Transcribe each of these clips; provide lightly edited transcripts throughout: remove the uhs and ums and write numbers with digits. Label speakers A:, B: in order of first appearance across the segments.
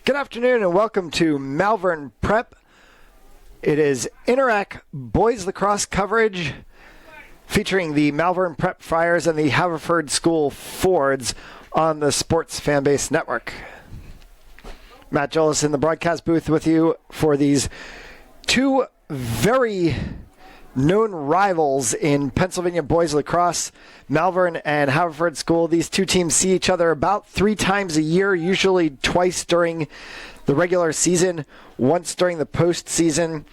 A: Good afternoon and welcome to Malvern Prep. It is Interac Boys Lacrosse coverage featuring the Malvern Prep Friars and the Haverford School Fords on the Sports Fanbase Network. Matt Jolis in the broadcast booth with you for these two very known rivals in Pennsylvania boys lacrosse, Malvern and Haverford School. These two teams see each other about 3 times a year, usually twice during the regular season, once during the postseason.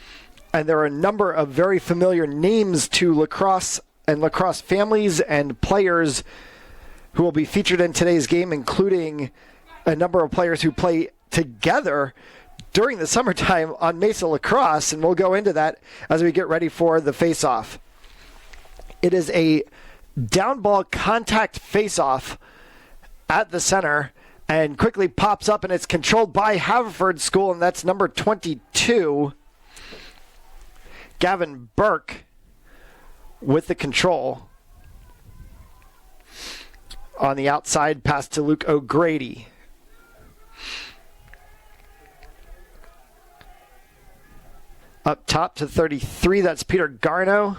A: And there are a number of very familiar names to lacrosse and lacrosse families and players who will be featured in today's game, including a number of players who play together during the summertime on Mesa Lacrosse, and we'll go into that as we get ready for the face-off. It is a down ball contact face-off at the center and quickly pops up, and it's controlled by Haverford School, and that's number 22, Gavin Burke, with the control. On the outside, pass to Luke O'Grady. Up top to 33, that's Peter Garno.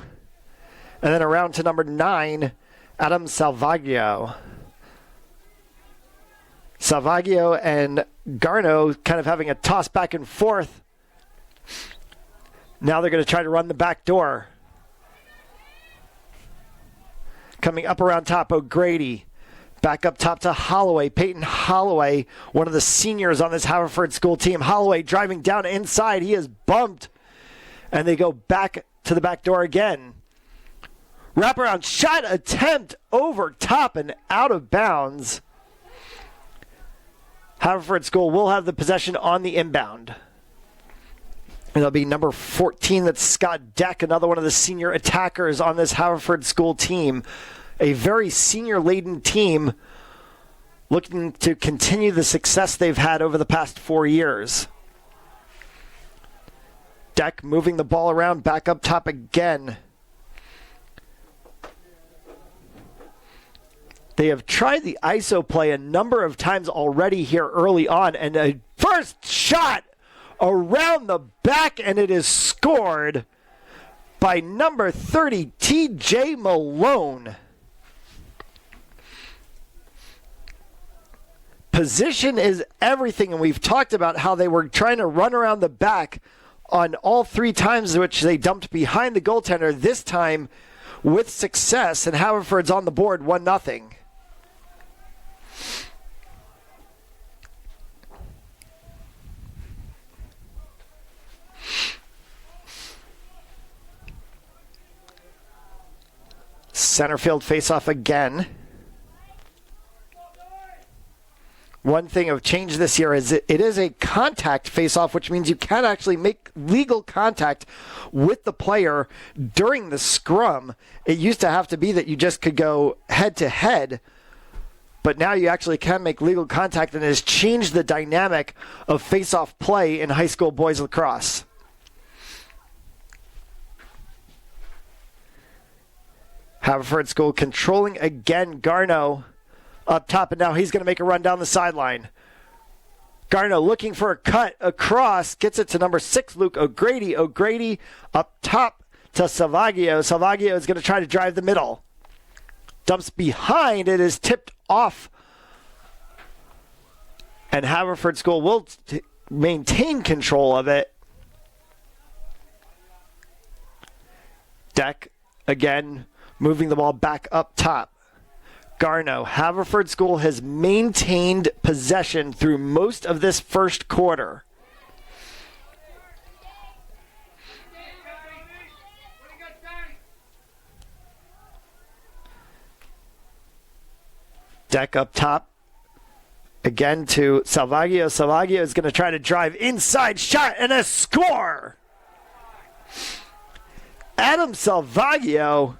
A: And then around to number 9, Adam Salvaggio. Salvaggio and Garno kind of having a toss back and forth. Now they're going to try to run the back door. Coming up around top, O'Grady. Back up top to Holloway. Peyton Holloway, one of the seniors on this Haverford School team. Holloway driving down inside. He is bumped. And they go back to the back door again. Wraparound shot attempt over top and out of bounds. Haverford School will have the possession on the inbound. And it'll be number 14, that's Scott Deck, another one of the senior attackers on this Haverford School team. A very senior-laden team looking to continue the success they've had over the past 4 years. Deck moving the ball around, back up top again. They have tried the ISO play a number of times already here early on, and a first shot around the back, and it is scored by number 30, TJ Malone. Position is everything, and we've talked about how they were trying to run around the back on all 3 times which they dumped behind the goaltender, this time with success, and Haverford's on the board 1-0. Center field face-off again. One thing of change this year is it is a contact face-off, which means you can actually make legal contact with the player during the scrum. It used to have to be that you just could go head-to-head, but now you actually can make legal contact, and it has changed the dynamic of face-off play in high school boys lacrosse. Haverford School controlling again. Garno up top, and now he's going to make a run down the sideline. Garno looking for a cut across, gets it to number 6, Luke O'Grady. O'Grady up top to Salvaggio. Salvaggio is going to try to drive the middle. Dumps behind, it is tipped off. And Haverford School will maintain control of it. Deck again, moving the ball back up top. Garno, Haverford School has maintained possession through most of this first quarter. Deck up top. Again to Salvaggio. Salvaggio is going to try to drive inside, shot, and a score! Adam Salvaggio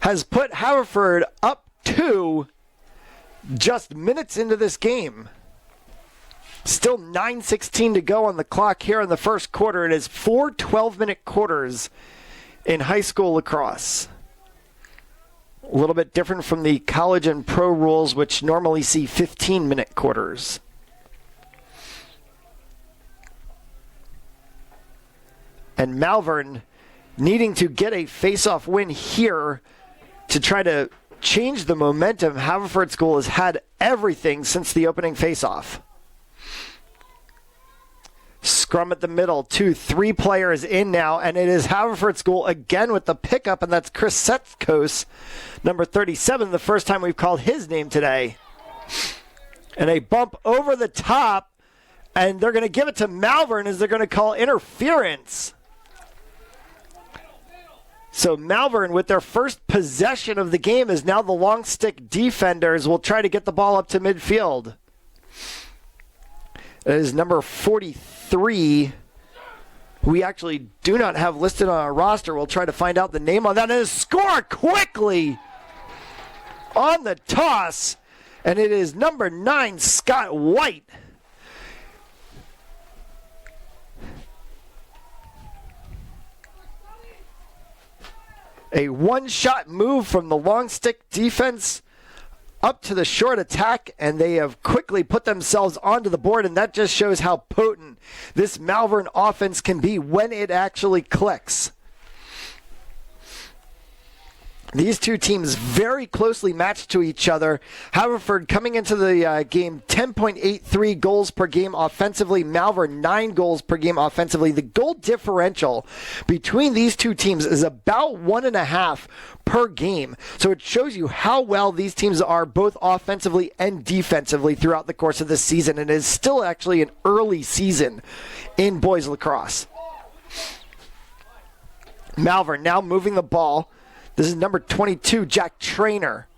A: has put Haverford up 2 just minutes into this game. Still 9:16 to go on the clock here in the first quarter. It is 4 12-minute quarters in high school lacrosse. A little bit different from the college and pro rules, which normally see 15-minute quarters. And Malvern needing to get a face-off win here to try to change the momentum. Haverford School has had everything since the opening face-off. Scrum at the middle, 2-3 players in now, and it is Haverford School again with the pickup, and that's Chris Setkos, number 37, the first time we've called his name today. And a bump over the top, and they're going to give it to Malvern as they're going to call interference. So Malvern, with their first possession of the game, is now the long stick defenders will try to get the ball up to midfield. It is number 43, who we actually do not have listed on our roster. We'll try to find out the name on that. And score quickly on the toss. And it is number 9, Scott White. A one-shot move from the long stick defense up to the short attack, and they have quickly put themselves onto the board, and that just shows how potent this Malvern offense can be when it actually clicks. These two teams very closely matched to each other. Haverford coming into the game 10.83 goals per game offensively. Malvern 9 goals per game offensively. The goal differential between these two teams is about 1.5 per game. So it shows you how well these teams are both offensively and defensively throughout the course of this season. And it is still actually an early season in boys lacrosse. Malvern now moving the ball. This is number 22, Jack Trainer.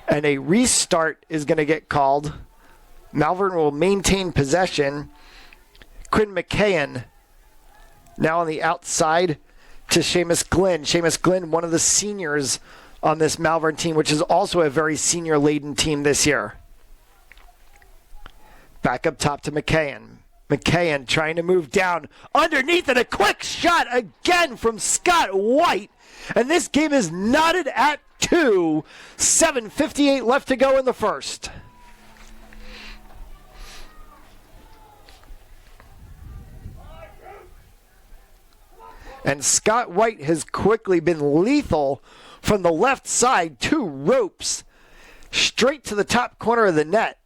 A: And a restart is going to get called. Malvern will maintain possession. Quinn McKayan now on the outside to Seamus Glynn. Seamus Glynn, one of the seniors on this Malvern team, which is also a very senior-laden team this year. Back up top to McKayan. McKayan trying to move down underneath, and a quick shot again from Scott White. And this game is knotted at 2. 7:58 left to go in the first. And Scott White has quickly been lethal from the left side. 2 ropes straight to the top corner of the net.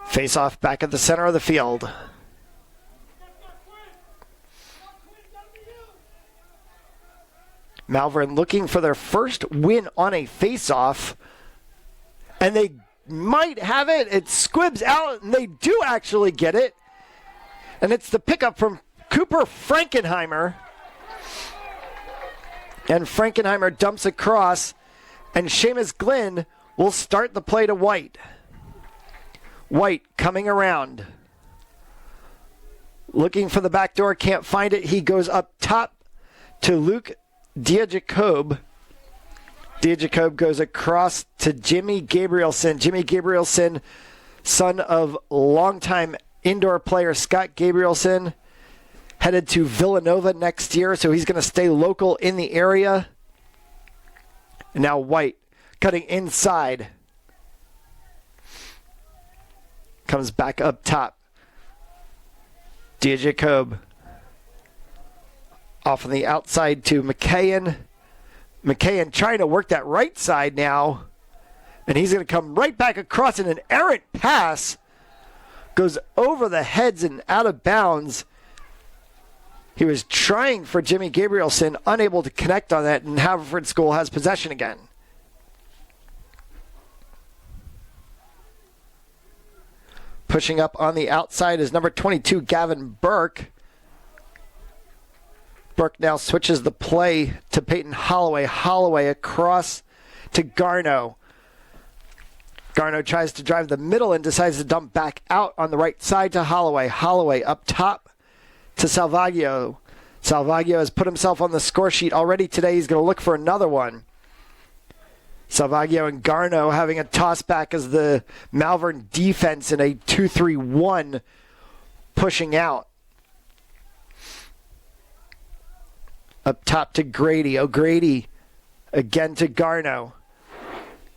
A: Face off back at the center of the field. Malvern looking for their first win on a face-off. And they might have it. It squibs out, and they do actually get it. And it's the pickup from Cooper Frankenheimer. And Frankenheimer dumps across, and Seamus Glynn will start the play to White. White coming around. Looking for the back door, can't find it. He goes up top to Luke Diajacob. Diajacob goes across to Jimmy Gabrielson. Jimmy Gabrielson, son of longtime indoor player Scott Gabrielson, headed to Villanova next year, so he's going to stay local in the area. And now White cutting inside. Comes back up top. Diajacob off on the outside to McKayan. McKayan trying to work that right side now. And he's going to come right back across in an errant pass. Goes over the heads and out of bounds. He was trying for Jimmy Gabrielson, unable to connect on that, and Haverford School has possession again. Pushing up on the outside is number 22, Gavin Burke. Burke now switches the play to Peyton Holloway. Holloway across to Garno. Garno tries to drive the middle and decides to dump back out on the right side to Holloway. Holloway up top to Salvaggio. Salvaggio has put himself on the score sheet already today. He's going to look for another one. Salvaggio and Garno having a toss back as the Malvern defense in a 2-3-1 pushing out. Up top to Grady. O'Grady Again to Garno.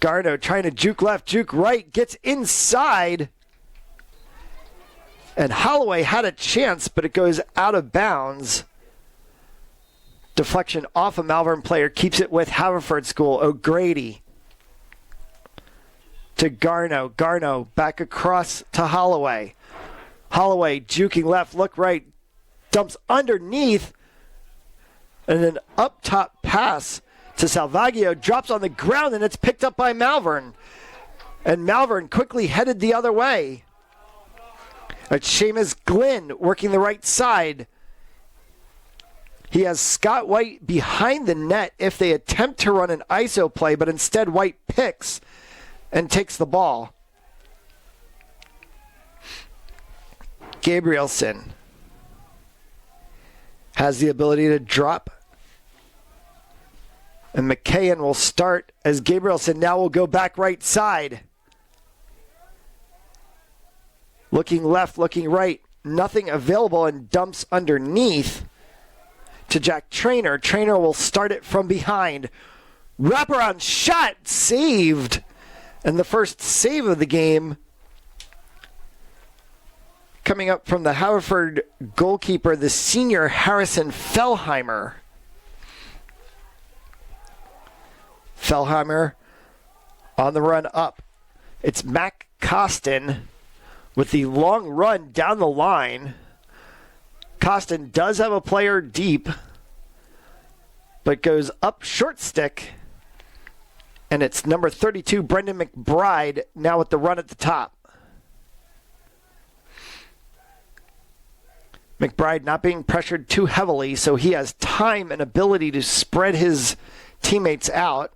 A: Garno trying to juke left, juke right, gets inside. And Holloway had a chance, but it goes out of bounds. Deflection off a Malvern player, keeps it with Haverford School. O'Grady to Garno. Garno back across to Holloway. Holloway juking left, look right, dumps underneath. And an up top pass to Salvaggio, drops on the ground, and it's picked up by Malvern. And Malvern quickly headed the other way. It's Seamus Glynn working the right side. He has Scott White behind the net if they attempt to run an ISO play, but instead White picks and takes the ball. Gabrielson has the ability to drop. And McKayen will start as Gabrielson now will go back right side. Looking left, looking right. Nothing available and dumps underneath to Jack Traynor. Traynor will start it from behind. Wraparound shot saved. And the first save of the game coming up from the Haverford goalkeeper, the senior Harrison Fellheimer. Fellheimer on the run up. It's Mac Costin with the long run down the line. Costin does have a player deep, but goes up short stick. And it's number 32, Brendan McBride, now with the run at the top. McBride not being pressured too heavily, so he has time and ability to spread his teammates out.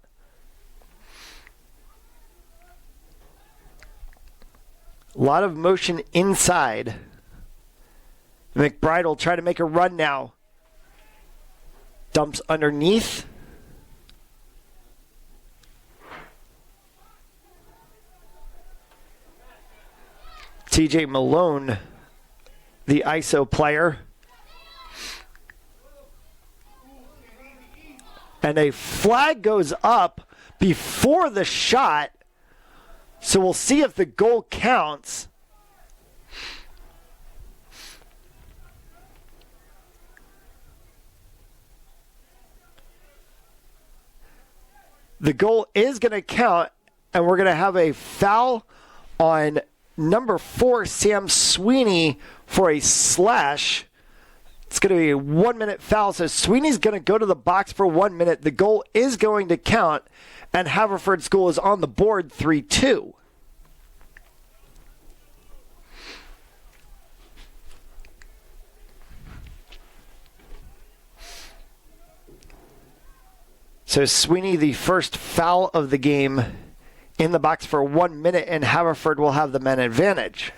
A: A lot of motion inside. McBride will try to make a run now. Dumps underneath. TJ Malone, the ISO player. And a flag goes up before the shot. So we'll see if the goal counts. The goal is going to count, and we're going to have a foul on number 4, Sam Sweeney, for a slash. It's going to be a 1-minute foul, so Sweeney's going to go to the box for 1 minute. The goal is going to count, and Haverford School is on the board 3-2. So Sweeney, the first foul of the game, in the box for 1 minute, and Haverford will have the men advantage.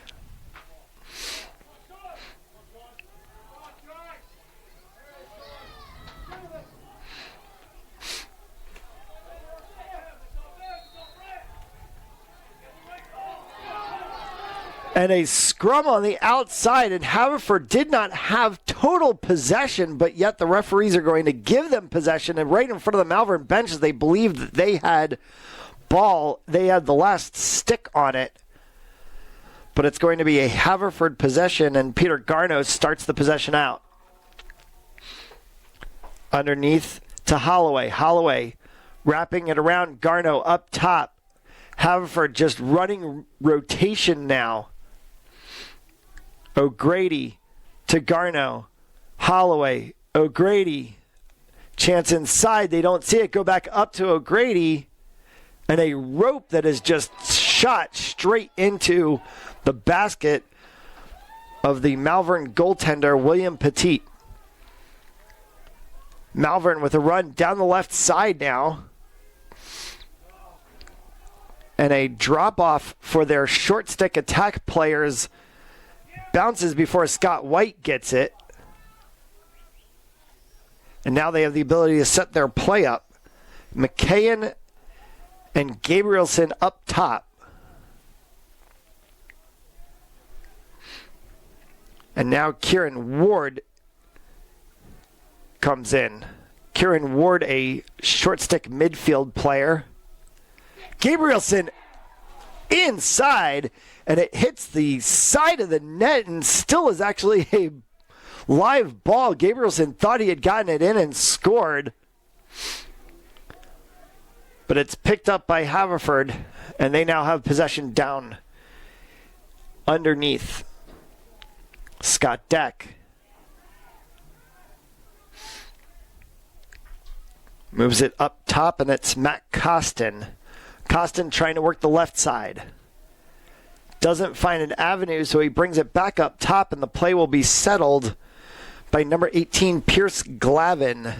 A: And a scrum on the outside, and Haverford did not have total possession, but yet the referees are going to give them possession, and right in front of the Malvern bench, they believed that they had ball. They had the last stick on it, but it's going to be a Haverford possession, and Peter Garno starts the possession out. Underneath to Holloway. Holloway wrapping it around Garno up top. Haverford just running rotation now. O'Grady to Garno. Holloway. O'Grady. Chance inside. They don't see it. Go back up to O'Grady. And a rope that is just shot straight into the basket of the Malvern goaltender, William Petit. Malvern with a run down the left side now. And a drop-off for their short stick attack players. Bounces before Scott White gets it. And now they have the ability to set their play up. McKayen and Gabrielson up top. And now Kieran Ward comes in. Kieran Ward, a short stick midfield player. Gabrielson inside, and it hits the side of the net and still is actually a live ball. Gabrielson thought he had gotten it in and scored. But it's picked up by Haverford, and they now have possession down underneath. Scott Deck moves it up top, and it's Matt Costin. Costin trying to work the left side. Doesn't find an avenue, so he brings it back up top, and the play will be settled by number 18, Pierce Glavin.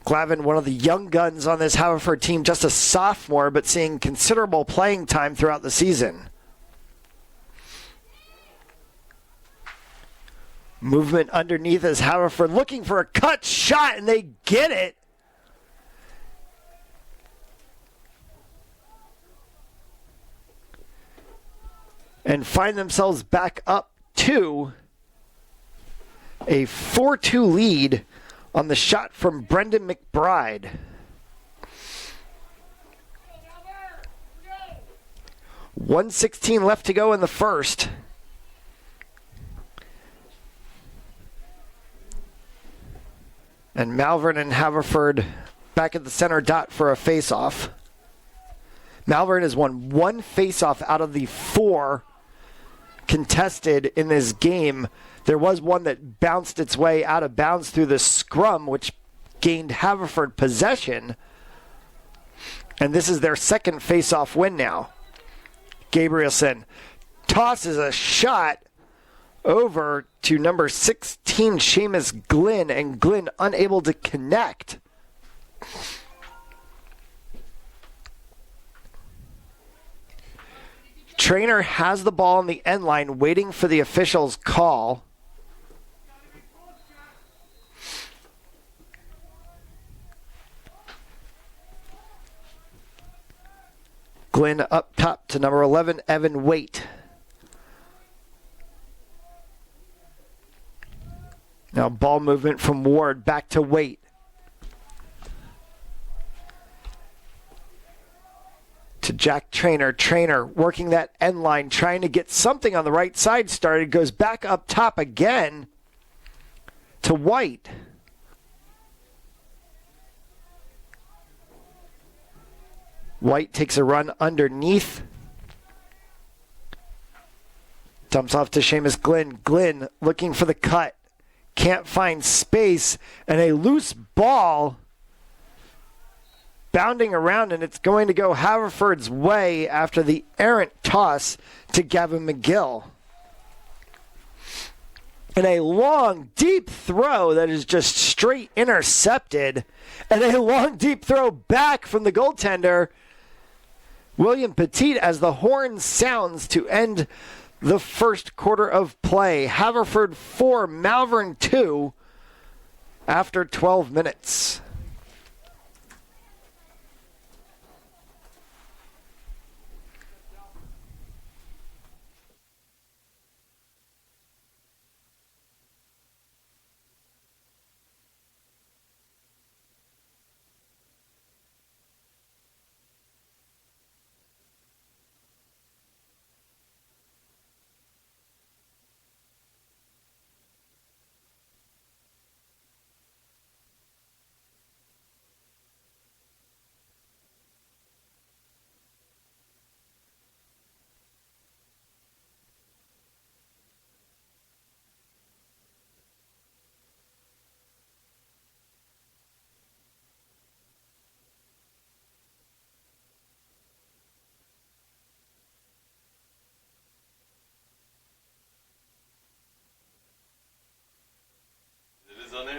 A: Glavin, one of the young guns on this Haverford team, just a sophomore, but seeing considerable playing time throughout the season. Movement underneath as Haverford looking for a cut shot, and they get it. And find themselves back up to a 4-2 lead on the shot from Brendan McBride. $1:16 left to go in the first. And Malvern and Haverford back at the center dot for a face-off. Malvern has won one face-off out of the 4 contested in this game. There was one that bounced its way out of bounds through the scrum, which gained Haverford possession. And this is their second face-off win now. Gabrielson tosses a shot over to number 16, Seamus Glynn, and Glynn unable to connect. Trainer has the ball on the end line, waiting for the official's call. Glynn up top to number 11, Evan Waite. Now ball movement from Ward back to Waite. To Jack Trainer. Trainer working that end line, trying to get something on the right side started. Goes back up top again to White. White takes a run underneath. Dumps off to Seamus Glynn. Glynn looking for the cut. Can't find space, and a loose ball bounding around, and it's going to go Haverford's way after the errant toss to Gavin McGill. And a long, deep throw that is just straight intercepted, and a long, deep throw back from the goaltender, William Petit, as the horn sounds to end the first quarter of play. Haverford 4, Malvern 2 after 12 minutes.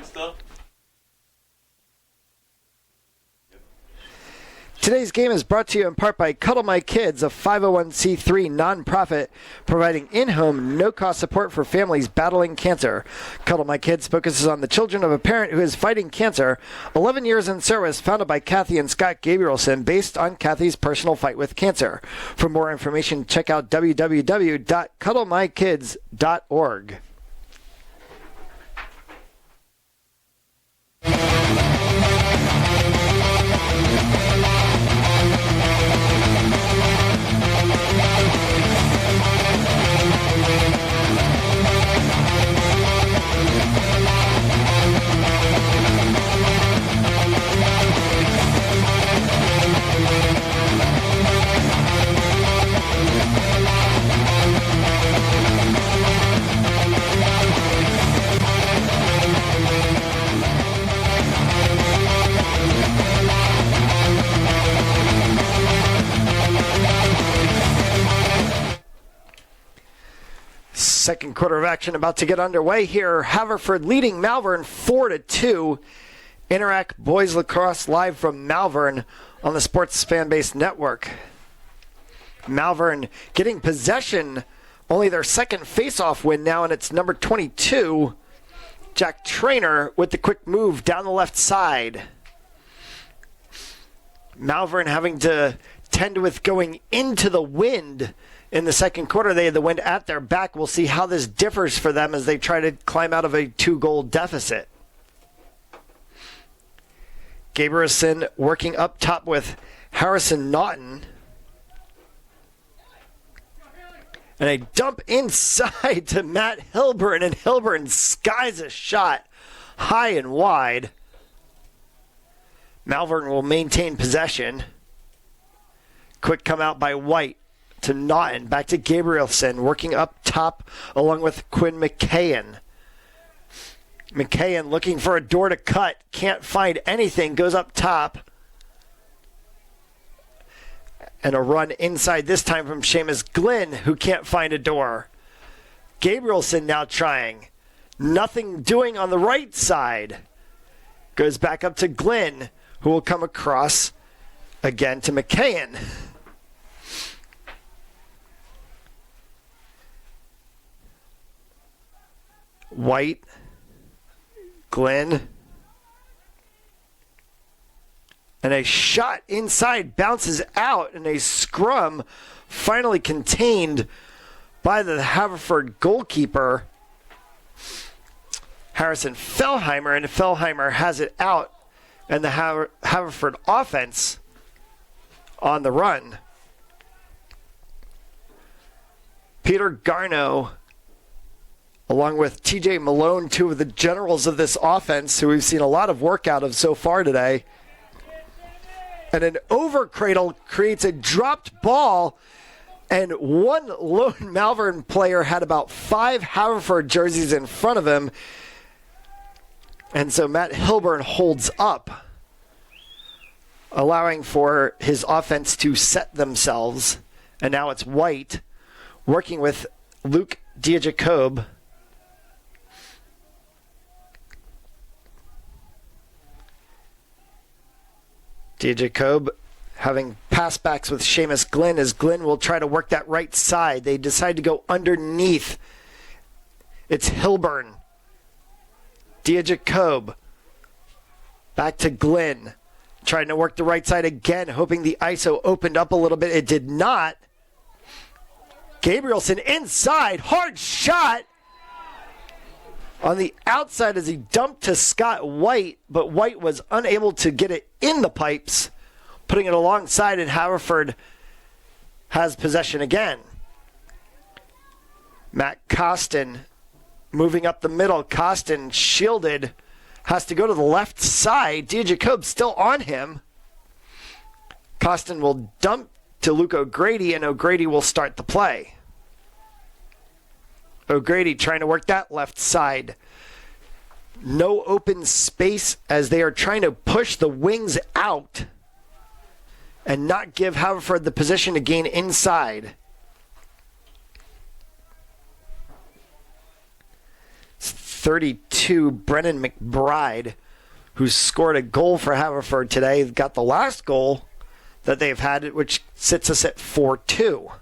B: Stuff.
A: Today's game is brought to you in part by Cuddle My Kids, a 501c3 nonprofit providing in-home, no-cost support for families battling cancer. Cuddle My Kids focuses on the children of a parent who is fighting cancer. 11 years in service, founded by Kathy and Scott Gabrielson, based on Kathy's personal fight with cancer. For more information, check out www.cuddlemykids.org. Second quarter of action about to get underway here. Haverford leading Malvern 4-2. Interact Boys Lacrosse live from Malvern on the Sports Fanbase Network. Malvern getting possession, only their second face-off win now, and it's number 22, Jack Trainer, with the quick move down the left side. Malvern having to tend with going into the wind in the second quarter. They had the wind at their back. We'll see how this differs for them as they try to climb out of a 2-goal deficit. Gabrielson working up top with Harrison Naughton. And a dump inside to Matt Hilburn, and Hilburn skies a shot high and wide. Malvern will maintain possession. Quick come out by White to Naughton, back to Gabrielson, working up top along with Quinn McKayen. McKayen looking for a door to cut, can't find anything, goes up top. And a run inside this time from Seamus Glynn, who can't find a door. Gabrielson now trying. Nothing doing on the right side. Goes back up to Glynn, who will come across again to McKayen. White, Glynn. And a shot inside bounces out, and a scrum finally contained by the Haverford goalkeeper, Harrison Fellheimer, and Fellheimer has it out, and the Haverford offense on the run. Peter Garneau, along with TJ Malone, two of the generals of this offense, who we've seen a lot of work out of so far today. And an over cradle creates a dropped ball, and one lone Malvern player had about 5 Haverford jerseys in front of him. And so Matt Hilburn holds up, allowing for his offense to set themselves. And now it's White working with Luke Diajacob. Diajacob having pass backs with Seamus Glynn, as Glynn will try to work that right side. They decide to go underneath. It's Hilburn. Diajacob. Back to Glynn. Trying to work the right side again, hoping the ISO opened up a little bit. It did not. Gabrielson inside. Hard shot on the outside as he dumped to Scott White, but White was unable to get it in the pipes, putting it alongside, and Haverford has possession again. Matt Costin moving up the middle. Costin shielded, has to go to the left side. Diajacob still on him. Costin will dump to Luke O'Grady, and O'Grady will start the play. O'Grady trying to work that left side. No open space as they are trying to push the wings out and not give Haverford the position to gain inside. It's 32, Brennan McBride, who scored a goal for Haverford today, got the last goal that they've had, which sits us at 4-2.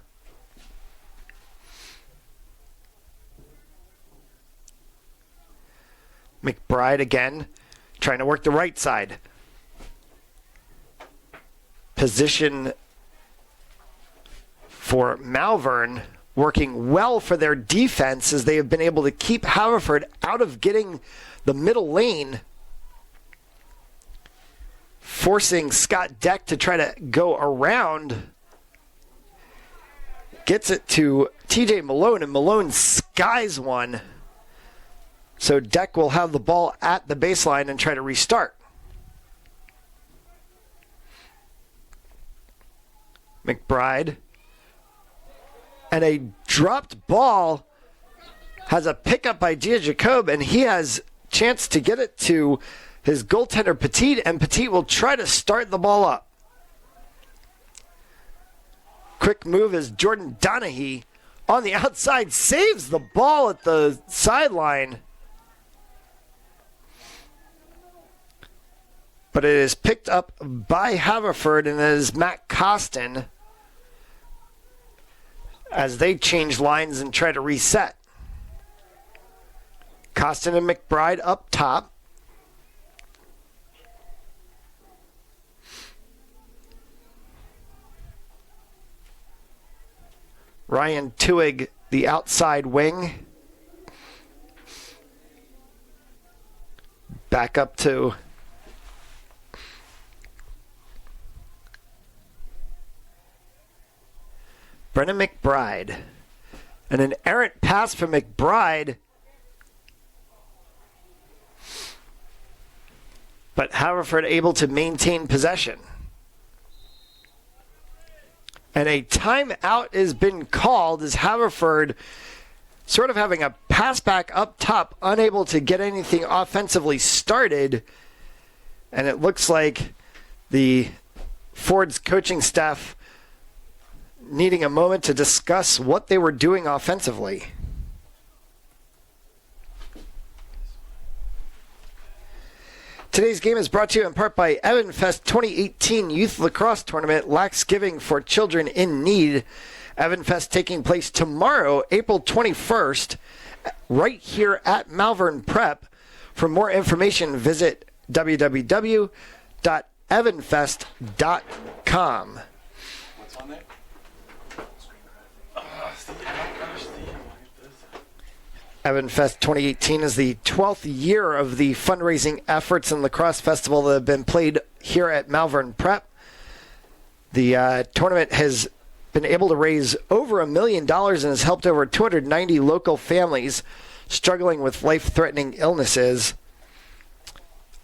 A: McBride again, trying to work the right side. Position for Malvern, working well for their defense as they have been able to keep Haverford out of getting the middle lane, forcing Scott Deck to try to go around. Gets it to TJ Malone, and Malone skies one. So Deck will have the ball at the baseline and try to restart. McBride. And a dropped ball has a pickup by Diajacob, and he has chance to get it to his goaltender Petit, and Petit will try to start the ball up. Quick move is Jordan Donahue on the outside, saves the ball at the sideline. But it is picked up by Haverford, and it is Matt Costin as they change lines and try to reset. Costin and McBride up top. Ryan Tuig, the outside wing. Back up to Brennan McBride. And an errant pass from McBride. But Haverford able to maintain possession. And a timeout has been called as Haverford sort of having a pass back up top, unable to get anything offensively started. And it looks like the Ford's coaching staff needing a moment to discuss what they were doing offensively. Today's game is brought to you in part by Evanfest 2018 Youth Lacrosse Tournament, Lax Giving for Children in Need. Evanfest taking place tomorrow, April 21st, right here at Malvern Prep. For more information, visit www.evanfest.com.
B: What's on there?
A: Evanfest 2018 is the 12th year of the fundraising efforts and lacrosse festival that have been played here at Malvern Prep. The tournament has been able to raise over $1 million and has helped over 290 local families struggling with life-threatening illnesses,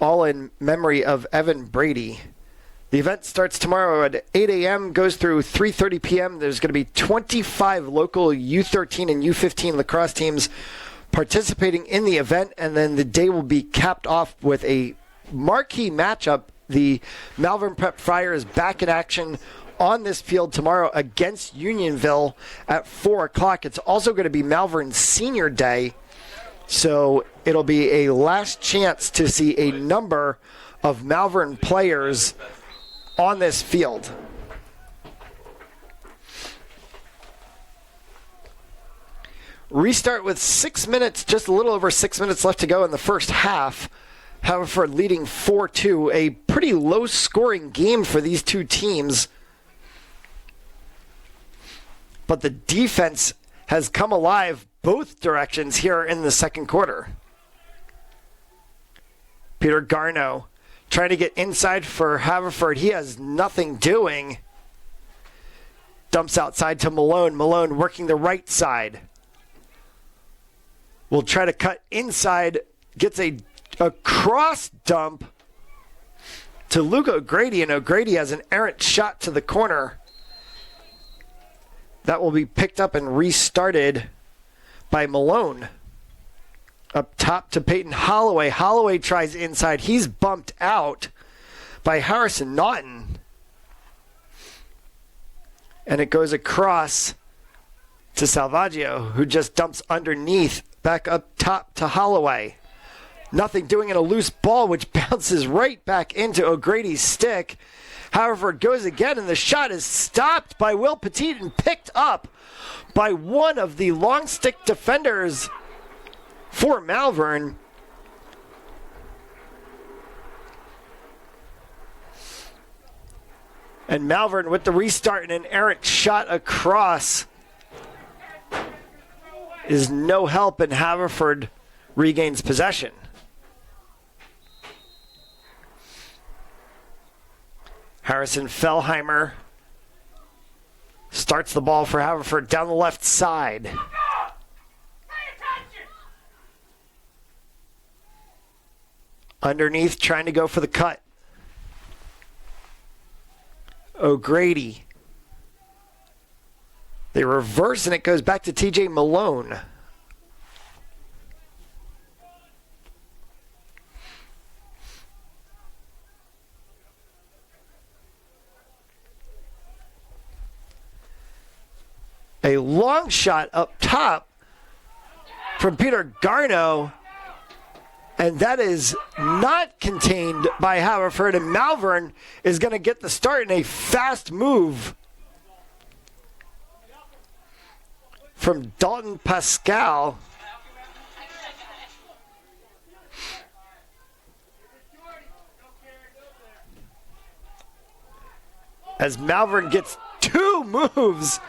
A: all in memory of Evan Brady. The event starts tomorrow at 8 a.m., goes through 3:30 p.m. There's going to be 25 local U13 and U15 lacrosse teams participating in the event, and then the day will be capped off with a marquee matchup. The Malvern Prep Friars back in action on this field tomorrow against Unionville at 4 o'clock. It's also going to be Malvern Senior Day, so it'll be a last chance to see a number of Malvern players on this field. Restart with 6 minutes, just a little over 6 minutes left to go in the first half. Haverford leading 4-2, a pretty low-scoring game for these two teams. But the defense has come alive both directions here in the second quarter. Peter Garneau trying to get inside for Haverford. He has nothing doing. Dumps outside to Malone. Malone working the right side. Will try to cut inside. Gets a cross dump to Luke O'Grady, and O'Grady has an errant shot to the corner. That will be picked up and restarted by Malone. Up top to Peyton Holloway. Holloway tries inside. He's bumped out by Harrison Naughton. And it goes across to Salvaggio, who just dumps underneath. Back up top to Holloway. Nothing doing in a loose ball, which bounces right back into O'Grady's stick. Haverford goes again, and the shot is stopped by Will Petit and picked up by one of the long stick defenders for Malvern. And Malvern with the restart and an errant shot across is no help, and Haverford regains possession. Harrison Fellheimer starts the ball for Haverford down the left side. Underneath, trying to go for the cut. O'Grady. They reverse, and it goes back to TJ Malone. A long shot up top from Peter Garno, and that is not contained by Haverford, and Malvern is going to get the start in a fast move from Dalton Pascal. As Malvern gets two moves,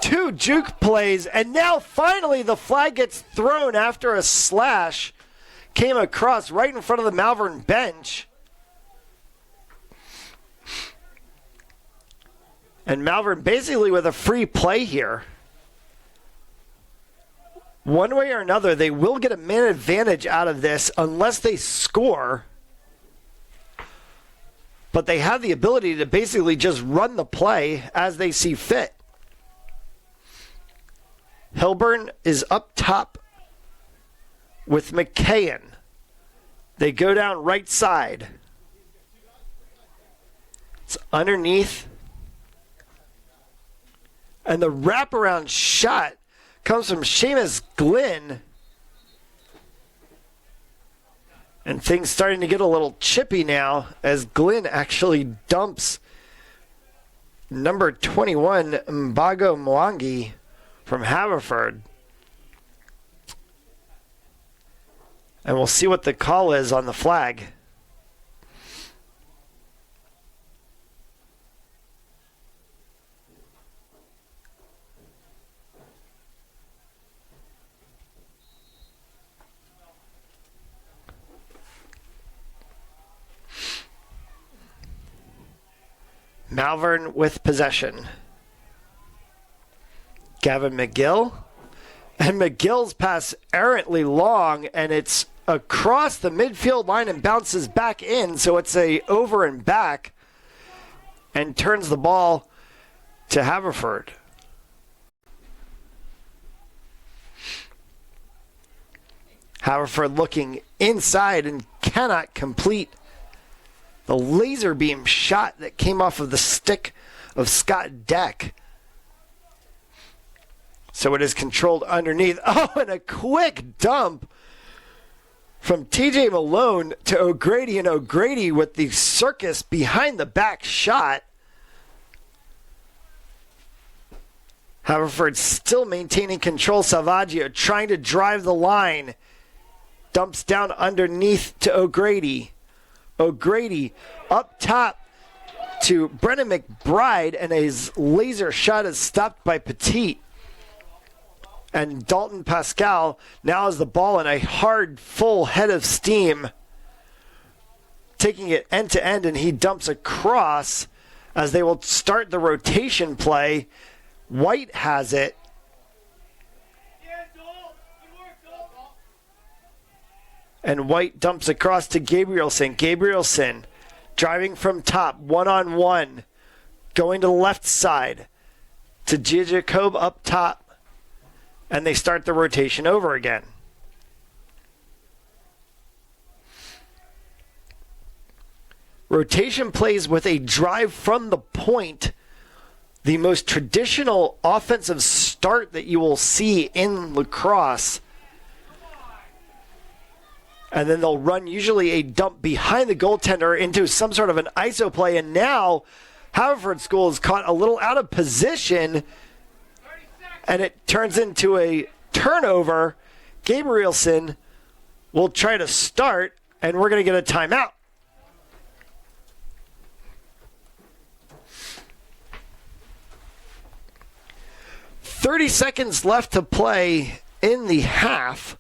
A: two juke plays, and now finally the flag gets thrown after a slash came across right in front of the Malvern bench. And Malvern basically with a free play here. One way or another, they will get a man advantage out of this unless they score. But they have the ability to basically just run the play as they see fit. Hilburn is up top with McKayen. They go down right side. It's underneath. And the wraparound shot comes from Seamus Glynn. And things starting to get a little chippy now as Glynn actually dumps number 21, Mbago Mwangi from Haverford. And we'll see what the call is on the flag. Malvern with possession. Gavin McGill. And McGill's pass errantly long, and it's across the midfield line and bounces back in, so it's a over and back and turns the ball to Haverford. Haverford looking inside and cannot complete the laser beam shot that came off of the stick of Scott Deck. So it is controlled underneath. Oh, and a quick dump from TJ Malone to O'Grady, and O'Grady with the circus behind the back shot. Haverford still maintaining control. Salvaggio trying to drive the line. Dumps down underneath to O'Grady. O'Grady up top to Brennan McBride, and his laser shot is stopped by Petit. And Dalton Pascal now has the ball in a hard, full head of steam, taking it end to end, and he dumps across as they will start the rotation play. White has it. And White dumps across to Gabrielson. Gabrielson driving from top, one-on-one, going to the left side to Jacob up top. And they start the rotation over again. Rotation plays with a drive from the point, the most traditional offensive start that you will see in lacrosse. And then they'll run usually a dump behind the goaltender into some sort of an iso play. And now Haverford School is caught a little out of position, and it turns into a turnover. Gabrielson will try to start, and we're going to get a timeout. "30 seconds left to play in the half,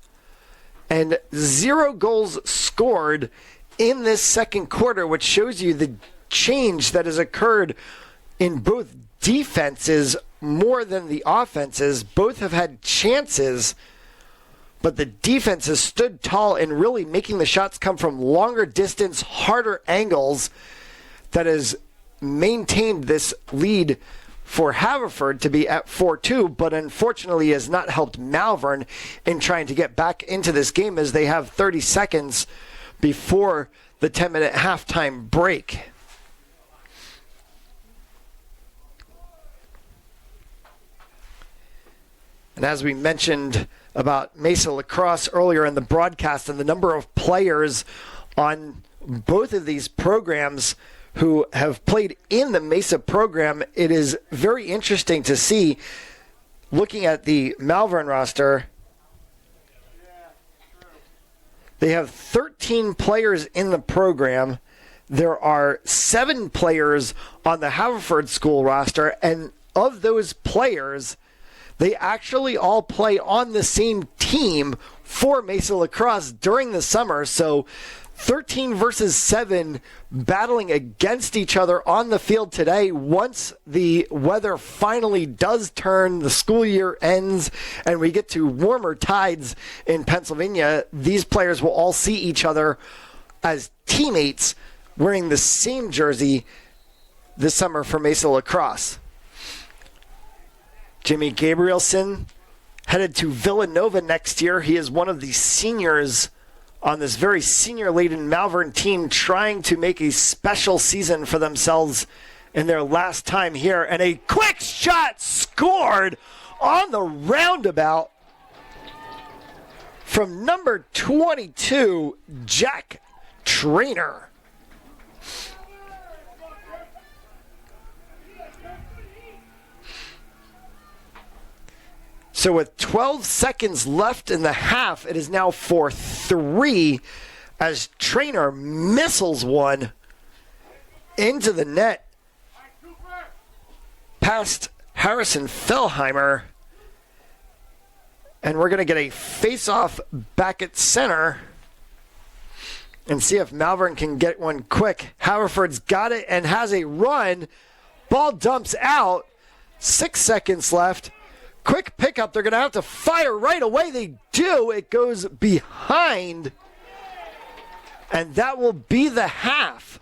A: and 0 goals scored in this second quarter, which shows you the change that has occurred in both defenses more than the offenses. Both have had chances, but the defense has stood tall in really making the shots come from longer distance, harder angles, that has maintained this lead for Haverford to be at 4-2, but unfortunately has not helped Malvern in trying to get back into this game as they have 30 seconds before the 10-minute halftime break. And as we mentioned about Mesa Lacrosse earlier in the broadcast and the number of players on both of these programs who have played in the Mesa program, it is very interesting to see, looking at the Malvern roster, they have 13 players in the program. There are 7 players on the Haverford school roster, and of those players, they actually all play on the same team for Mesa Lacrosse during the summer. So 13 versus 7 battling against each other on the field today. Once the weather finally does turn, the school year ends, and we get to warmer tides in Pennsylvania, these players will all see each other as teammates wearing the same jersey this summer for Mesa Lacrosse. Jimmy Gabrielson headed to Villanova next year. He is one of the seniors on this very senior-laden Malvern team, trying to make a special season for themselves in their last time here. And a quick shot scored on the roundabout from number 22, Jack Traynor. So with 12 seconds left in the half, it is now 4-3 as Traynor missiles one into the net past Harrison Fellheimer. And we're going to get a face-off back at center and see if Malvern can get one quick. Haverford's got it and has a run. Ball dumps out. 6 seconds left. Quick pickup. They're going to have to fire right away. They do. It goes behind. And that will be the half.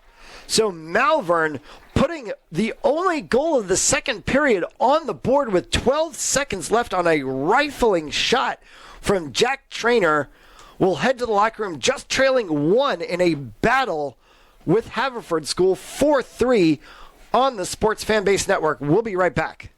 A: So Malvern putting the only goal of the second period on the board with 12 seconds left on a rifling shot from Jack Traynor, will head to the locker room just trailing 1 in a battle with Haverford School. 4-3 on the Sports Fanbase Network. We'll be right back.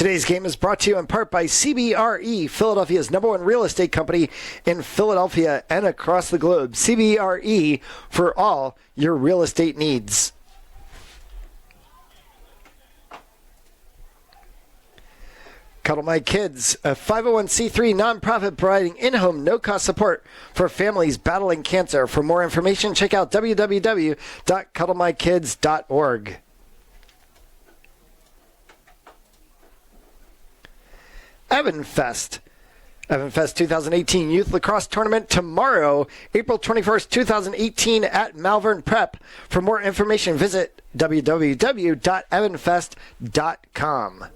A: Today's game is brought to you in part by CBRE, Philadelphia's #1 real estate company in Philadelphia and across the globe. CBRE for all your real estate needs. Cuddle My Kids, a 501c3 nonprofit providing in-home, no-cost support for families battling cancer. For more information, check out www.cuddlemykids.org. Haverford 2018 Youth Lacrosse Tournament tomorrow, April 21st, 2018 at Malvern Prep. For more information, visit www.evanfest.com.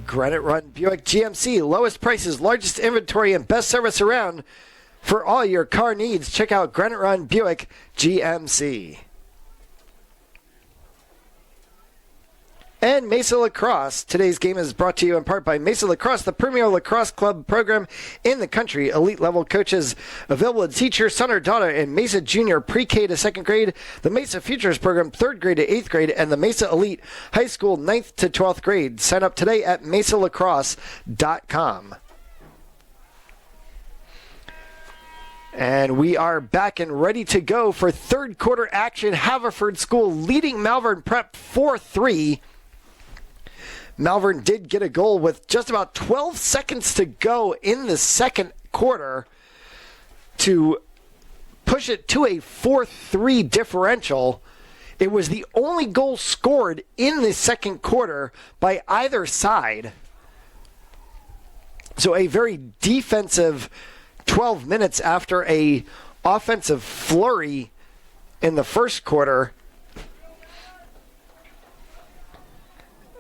A: Granite Run Buick GMC, lowest prices, largest inventory, and best service around. For all your car needs, check out Granite Run Buick GMC. And Mesa Lacrosse. Today's game is brought to you in part by Mesa Lacrosse, the premier lacrosse club program in the country. Elite level coaches available to teach your son or daughter in Mesa Junior pre-K to 2nd grade, the Mesa Futures program 3rd grade to 8th grade, and the Mesa Elite High School 9th to 12th grade. Sign up today at mesalacrosse.com. And we are back and ready to go for third quarter action. Haverford School leading Malvern Prep 4-3. Malvern did get a goal with just about 12 seconds to go in the second quarter to push it to a 4-3 differential. It was the only goal scored in the second quarter by either side. So a very defensive 12 minutes after a offensive flurry in the first quarter.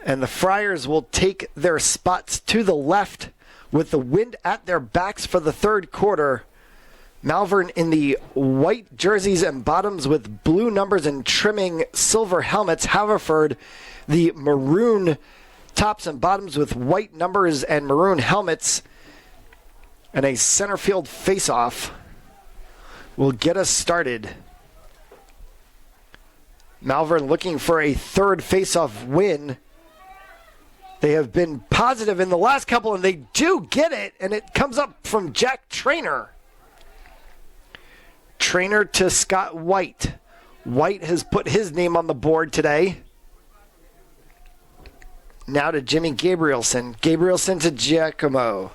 A: And the Friars will take their spots to the left with the wind at their backs for the third quarter. Malvern in the white jerseys and bottoms with blue numbers and trimming silver helmets. Haverford, the maroon tops and bottoms with white numbers and maroon helmets. And a center field face-off will get us started. Malvern looking for a third face-off win. They have been positive in the last couple, and they do get it, and it comes up from Jack Trainer. Trainer to Scott White. White has put his name on the board today. Now to Jimmy Gabrielson. Gabrielson to Giacomo.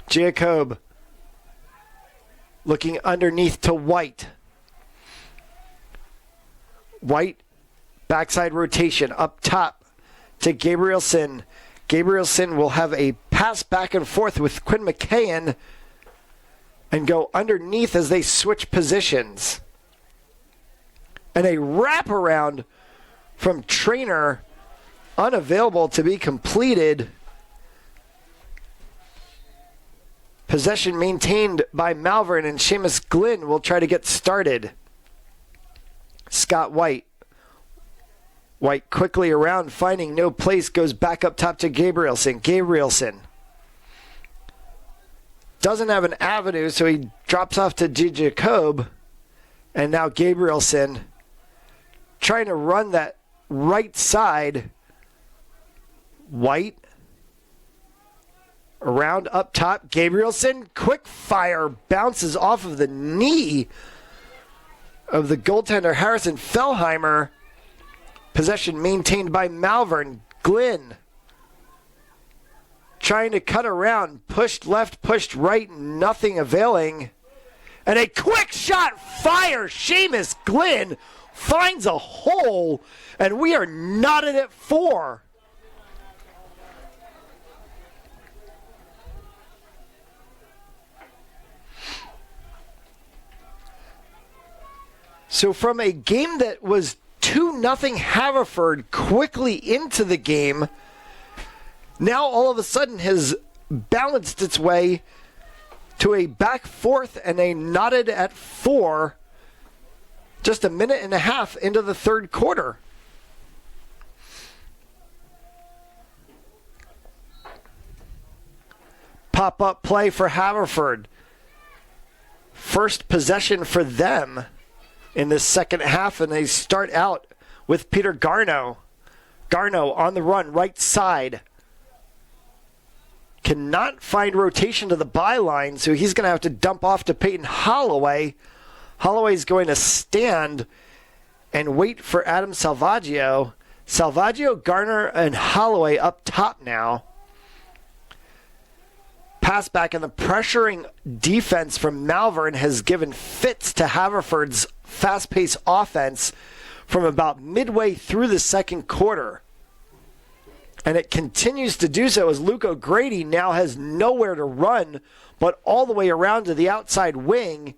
A: Jacob looking underneath to White. White, backside rotation up top to Gabrielson. Gabrielson will have a pass back and forth with Quinn McKayen and go underneath as they switch positions. And a wraparound from Trainer, unavailable to be completed. Possession maintained by Malvern, and Seamus Glynn will try to get started. Scott White. White quickly around, finding no place, goes back up top to Gabrielson. Gabrielson doesn't have an avenue, so he drops off to Jacob. And now Gabrielson trying to run that right side. White around up top. Gabrielson, quick fire, bounces off of the knee of the goaltender Harrison Fellheimer. Possession maintained by Malvern. Glynn trying to cut around, pushed left, pushed right, nothing availing. And a quick shot fire. Seamus Glynn finds a hole, and we are knotted at 4. So from a game that was 2-0 Haverford quickly into the game, now all of a sudden has balanced its way to a back fourth and a knotted at 4 just a minute and a half into the third quarter. Pop-up play for Haverford. First possession for them in the second half, and they start out with Peter Garno. Garno on the run, right side. Cannot find rotation to the byline, so he's going to have to dump off to Peyton Holloway. Holloway's going to stand and wait for Adam Salvaggio. Salvaggio, Garner, and Holloway up top now. Pass back, and the pressuring defense from Malvern has given fits to Haverford's fast-paced offense from about midway through the second quarter. And it continues to do so as Luke O'Grady now has nowhere to run but all the way around to the outside wing.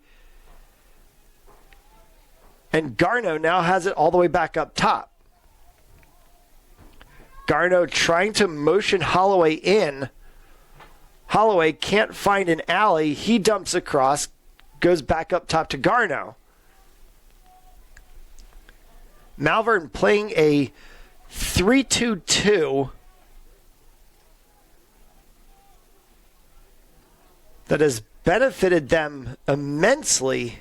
A: And Garno now has it all the way back up top. Garno trying to motion Holloway in. Holloway can't find an alley. He dumps across, goes back up top to Garno. Malvern playing a 3-2-2 that has benefited them immensely.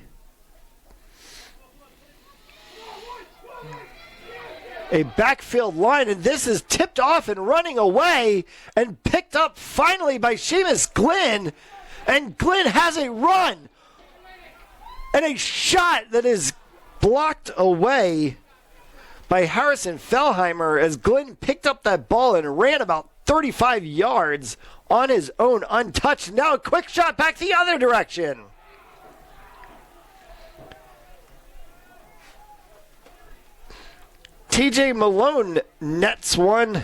A: A backfield line, and this is tipped off and running away and picked up finally by Seamus Glynn. And Glynn has a run and a shot that is blocked away by Harrison Fellheimer as Glynn picked up that ball and ran about 35 yards on his own untouched. Now a quick shot back the other direction. TJ Malone nets one.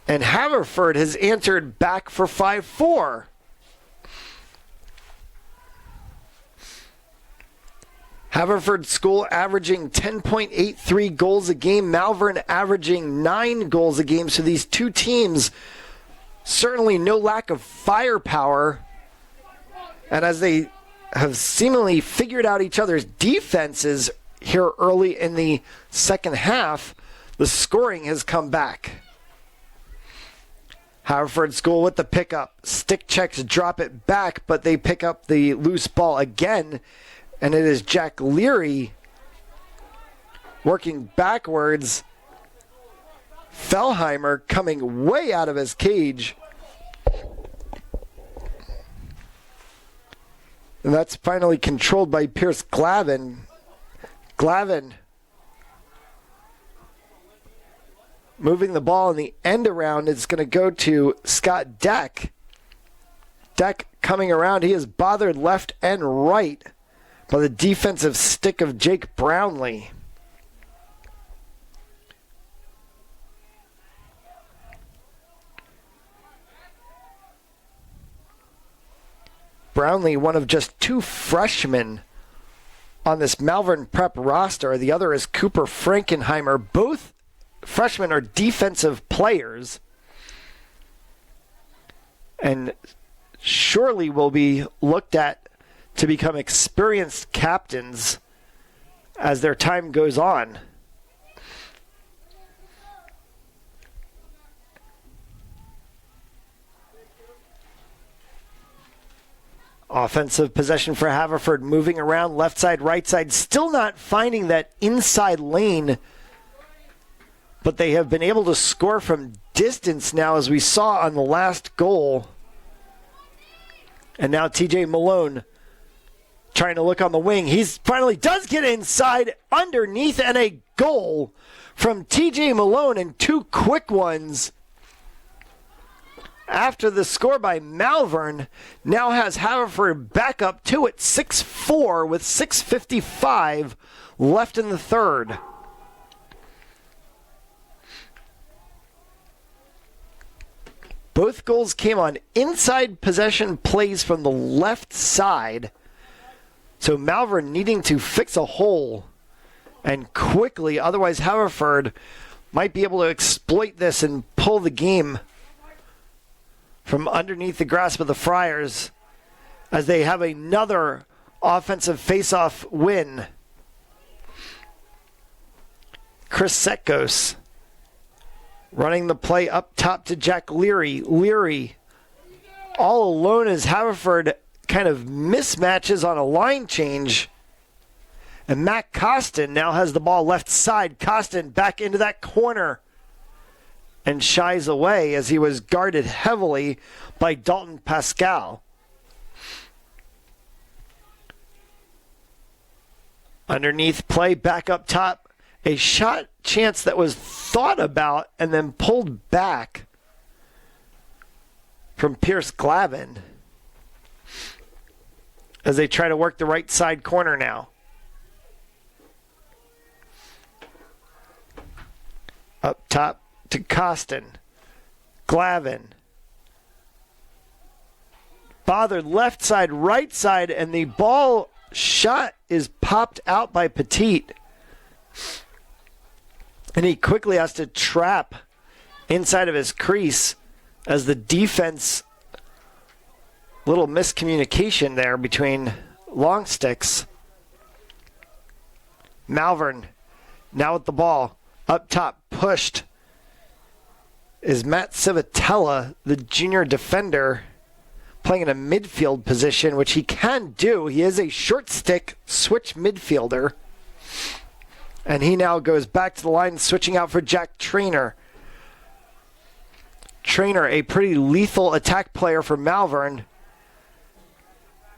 A: And Haverford has answered back for 5-4. Haverford School averaging 10.83 goals a game. Malvern averaging 9 goals a game. So these two teams, certainly no lack of firepower. And as they have seemingly figured out each other's defenses here early in the second half, the scoring has come back. Haverford School with the pickup. Stick checks drop it back, but they pick up the loose ball again. And it is Jack Leary working backwards. Fellheimer coming way out of his cage. And that's finally controlled by Pierce Glavin. Glavin moving the ball in the end around. It's going to go to Scott Deck. Deck coming around. He is bothered left and right by the defensive stick of Jake Brownlee. Brownlee, one of just 2 freshmen on this Malvern Prep roster. The other is Cooper Frankenheimer. Both freshmen are defensive players and surely will be looked at to become experienced captains as their time goes on. Offensive possession for Haverford, moving around left side, right side, still not finding that inside lane, but they have been able to score from distance now, as we saw on the last goal. And now TJ Malone trying to look on the wing. He's finally does get inside underneath, and a goal from TJ Malone, and 2 quick ones after the score by Malvern now has Haverford back up to it 6-4 with 6:55 left in the third. Both goals came on inside possession plays from the left side. So Malvern needing to fix a hole and quickly, otherwise Haverford might be able to exploit this and pull the game from underneath the grasp of the Friars as they have another offensive face-off win. Chris Setgos running the play up top to Jack Leary. Leary all alone as Haverford kind of mismatches on a line change. And Matt Costin now has the ball left side. Costin back into that corner and shies away as he was guarded heavily by Dalton Pascal. Underneath play, back up top. A shot chance that was thought about and then pulled back from Pierce Glavin as they try to work the right side corner now. Up top to Costin. Glavin. Bothered left side, right side, and the ball shot is popped out by Petit. And he quickly has to trap inside of his crease as the defense, little miscommunication there between long sticks. Malvern now with the ball. Up top, pushed, is Matt Civitella, the junior defender, playing in a midfield position, which he can do. He is a short stick switch midfielder. And he now goes back to the line, switching out for Jack Trainer. Trainer, a pretty lethal attack player for Malvern.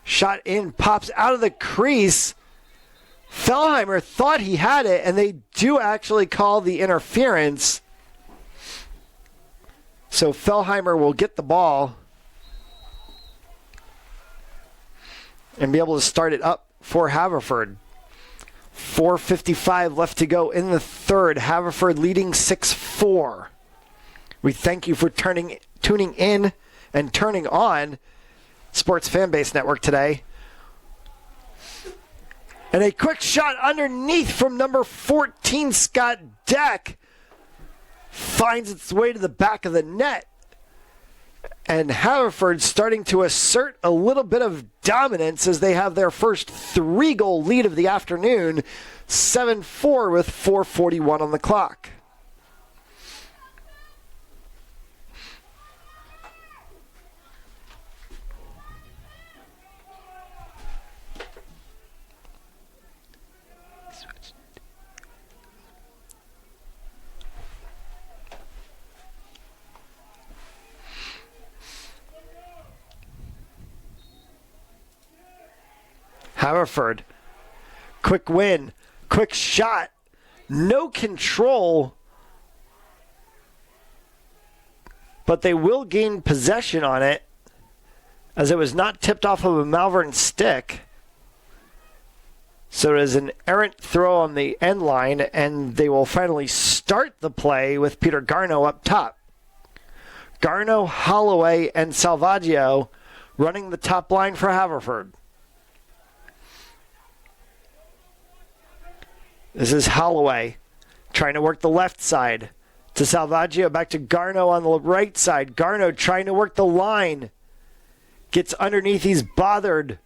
A: Shot in, pops out of the crease. Fellheimer thought he had it, and they do actually call the interference. So Fellheimer will get the ball and be able to start it up for Haverford. 4:55 left to go in the third. Haverford leading 6-4. We thank you for tuning in and turning on Sports Fanbase Network today. And a quick shot underneath from number 14, Scott Deck. Finds its way to the back of the net. And Haverford starting to assert a little bit of dominance as they have their first 3-goal lead of the afternoon. 7-4 with 4:41 on the clock. Haverford, quick win, quick shot, no control, but they will gain possession on it as it was not tipped off of a Malvern stick. So it is an errant throw on the end line, and they will finally start the play with Peter Garno up top. Garno, Holloway, and Salvaggio running the top line for Haverford. This is Holloway trying to work the left side to Salvaggio, back to Garno on the right side. Garno trying to work the line. Gets underneath, he's bothered.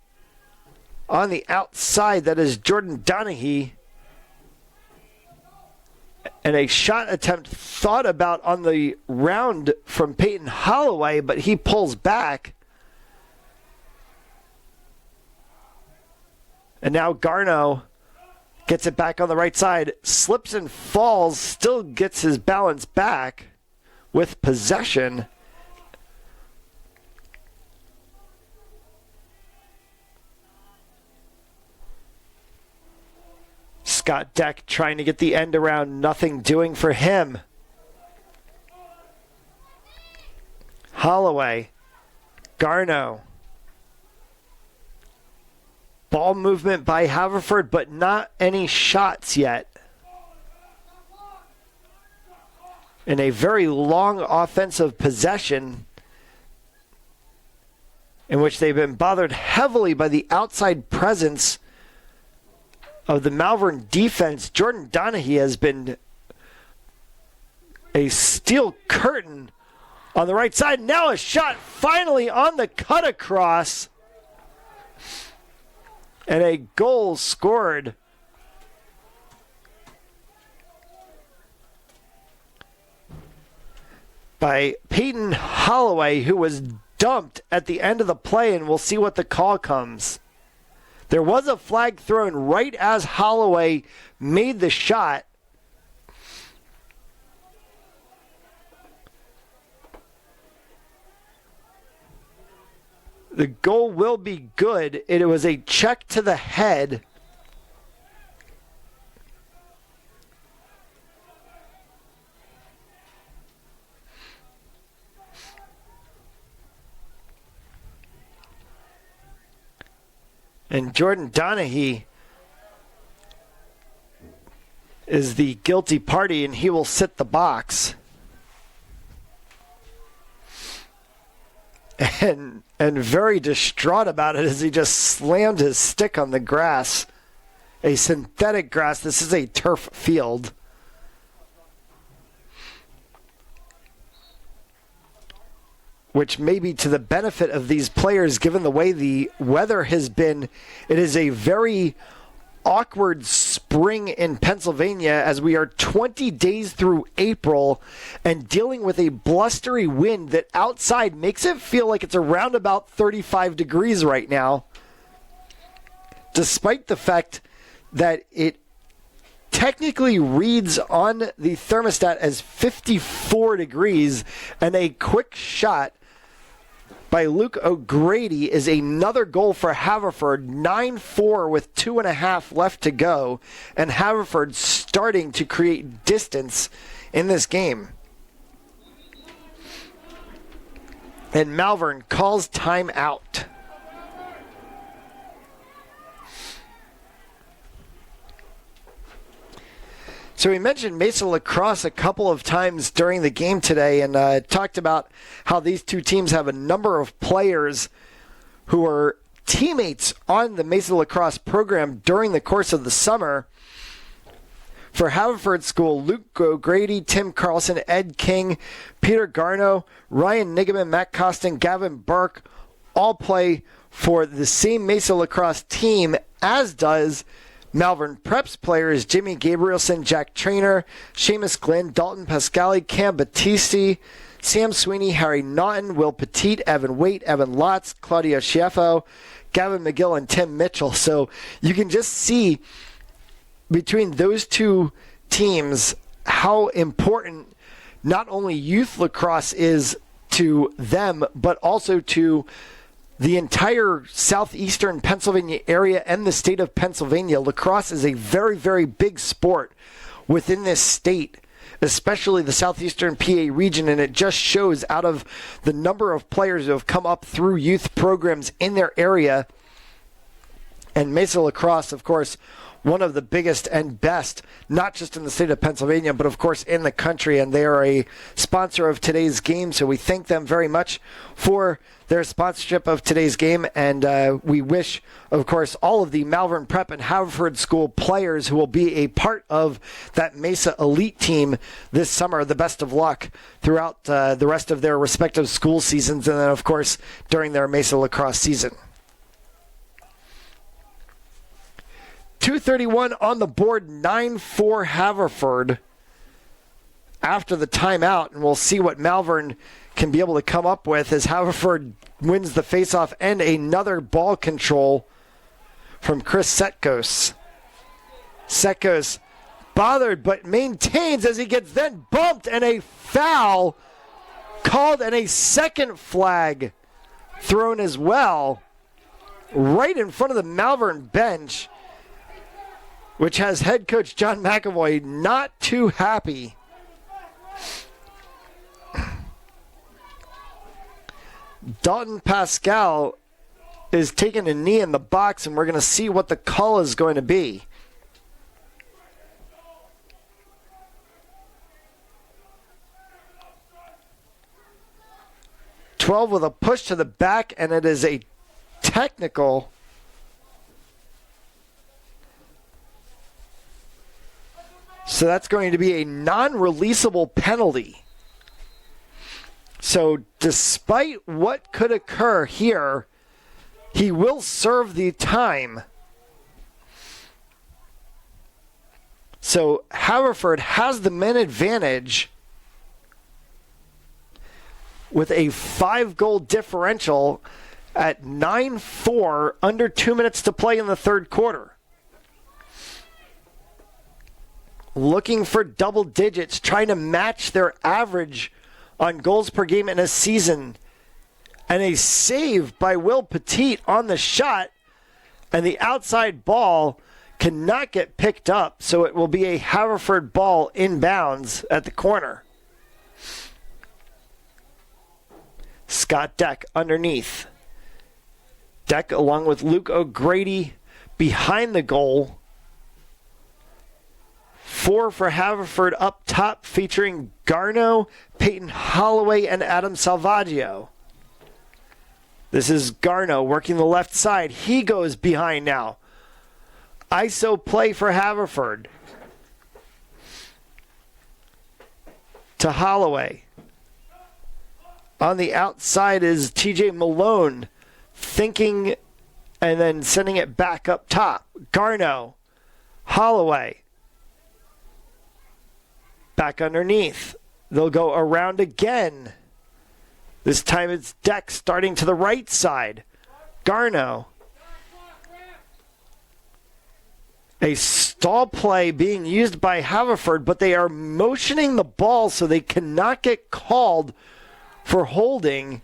A: On the outside, that is Jordan Donaghy. And a shot attempt thought about on the round from Peyton Holloway, but he pulls back. And now Garno gets it back on the right side, slips and falls, still gets his balance back with possession. Scott Deck trying to get the end around, nothing doing for him. Holloway, Garno. Ball movement by Haverford, but not any shots yet. In a very long offensive possession in which they've been bothered heavily by the outside presence of the Malvern defense. Jordan Donaghy has been a steel curtain on the right side. Now a shot finally on the cut across. And a goal scored by Peyton Holloway, who was dumped at the end of the play, and we'll see what the call comes. There was a flag thrown right as Holloway made the shot. The goal will be good. It was a check to the head. And Jordan Donaghy is the guilty party, and he will sit the box. And very distraught about it as he just slammed his stick on the grass. A synthetic grass. This is a turf field. Which may be to the benefit of these players given the way the weather has been. It is a very awkward spring in Pennsylvania as we are 20 days through April and dealing with a blustery wind that outside makes it feel like it's around about 35 degrees right now, despite the fact that it technically reads on the thermostat as 54 degrees, and a quick shot by Luke O'Grady is another goal for Haverford. 9-4 with 2.5 left to go, and Haverford starting to create distance in this game. And Malvern calls timeout. So we mentioned Mesa Lacrosse a couple of times during the game today, and talked about how these two teams have a number of players who are teammates on the Mesa Lacrosse program during the course of the summer. For Haverford School, Luke O'Grady, Tim Carlson, Ed King, Peter Garno, Ryan Nigaman, Matt Costin, Gavin Burke all play for the same Mesa Lacrosse team, as does Malvern Preps players Jimmy Gabrielson, Jack Trainer, Seamus Glenn, Dalton Pascali, Cam Battisti, Sam Sweeney, Harry Naughton, Will Petit, Evan Waite, Evan Lotz, Claudio Schiaffo, Gavin McGill, and Tim Mitchell. So you can just see between those two teams how important not only youth lacrosse is to them, but also to the entire southeastern Pennsylvania area and the state of Pennsylvania. Lacrosse is a very, very big sport within this state, especially the southeastern PA region, and it just shows out of the number of players who have come up through youth programs in their area. And Mesa Lacrosse, of course, one of the biggest and best, not just in the state of Pennsylvania, but of course in the country, and they are a sponsor of today's game, so we thank them very much for their sponsorship of today's game, and we wish, of course, all of the Malvern Prep and Haverford School players who will be a part of that Mesa Elite team this summer the best of luck throughout the rest of their respective school seasons, and then, of course, during their Mesa Lacrosse season. 2:31 on the board, 9-4 Haverford after the timeout, and we'll see what Malvern can be able to come up with as Haverford wins the faceoff, and another ball control from Chris Setkos. Setkos bothered but maintains as he gets then bumped, and a foul called, and a second flag thrown as well right in front of the Malvern bench, which has head coach John McAvoy not too happy. Dalton Pascal is taking a knee in the box, and we're going to see what the call is going to be. "12 with a push to the back, and it is a technical. So that's going to be a non-releasable penalty. So despite what could occur here, he will serve the time. So Haverford has the men advantage. with a 5-goal differential at 9-4, under 2 minutes to play in the third quarter. Looking for double digits, trying to match their average on goals per game in a season. And a save by Will Petit on the shot, and the outside ball cannot get picked up, so it will be a Haverford ball inbounds at the corner. Scott Deck underneath. Deck along with Luke O'Grady behind the goal. 4 for Haverford up top, featuring Garno, Peyton Holloway, and Adam Salvaggio. This is Garno working the left side. He goes behind now. ISO play for Haverford. To Holloway. On the outside is TJ Malone, thinking and then sending it back up top. Garno. Holloway. Back underneath. They'll go around again. This time it's Deck starting to the right side. Garno. A stall play being used by Haverford, but they are motioning the ball so they cannot get called for holding.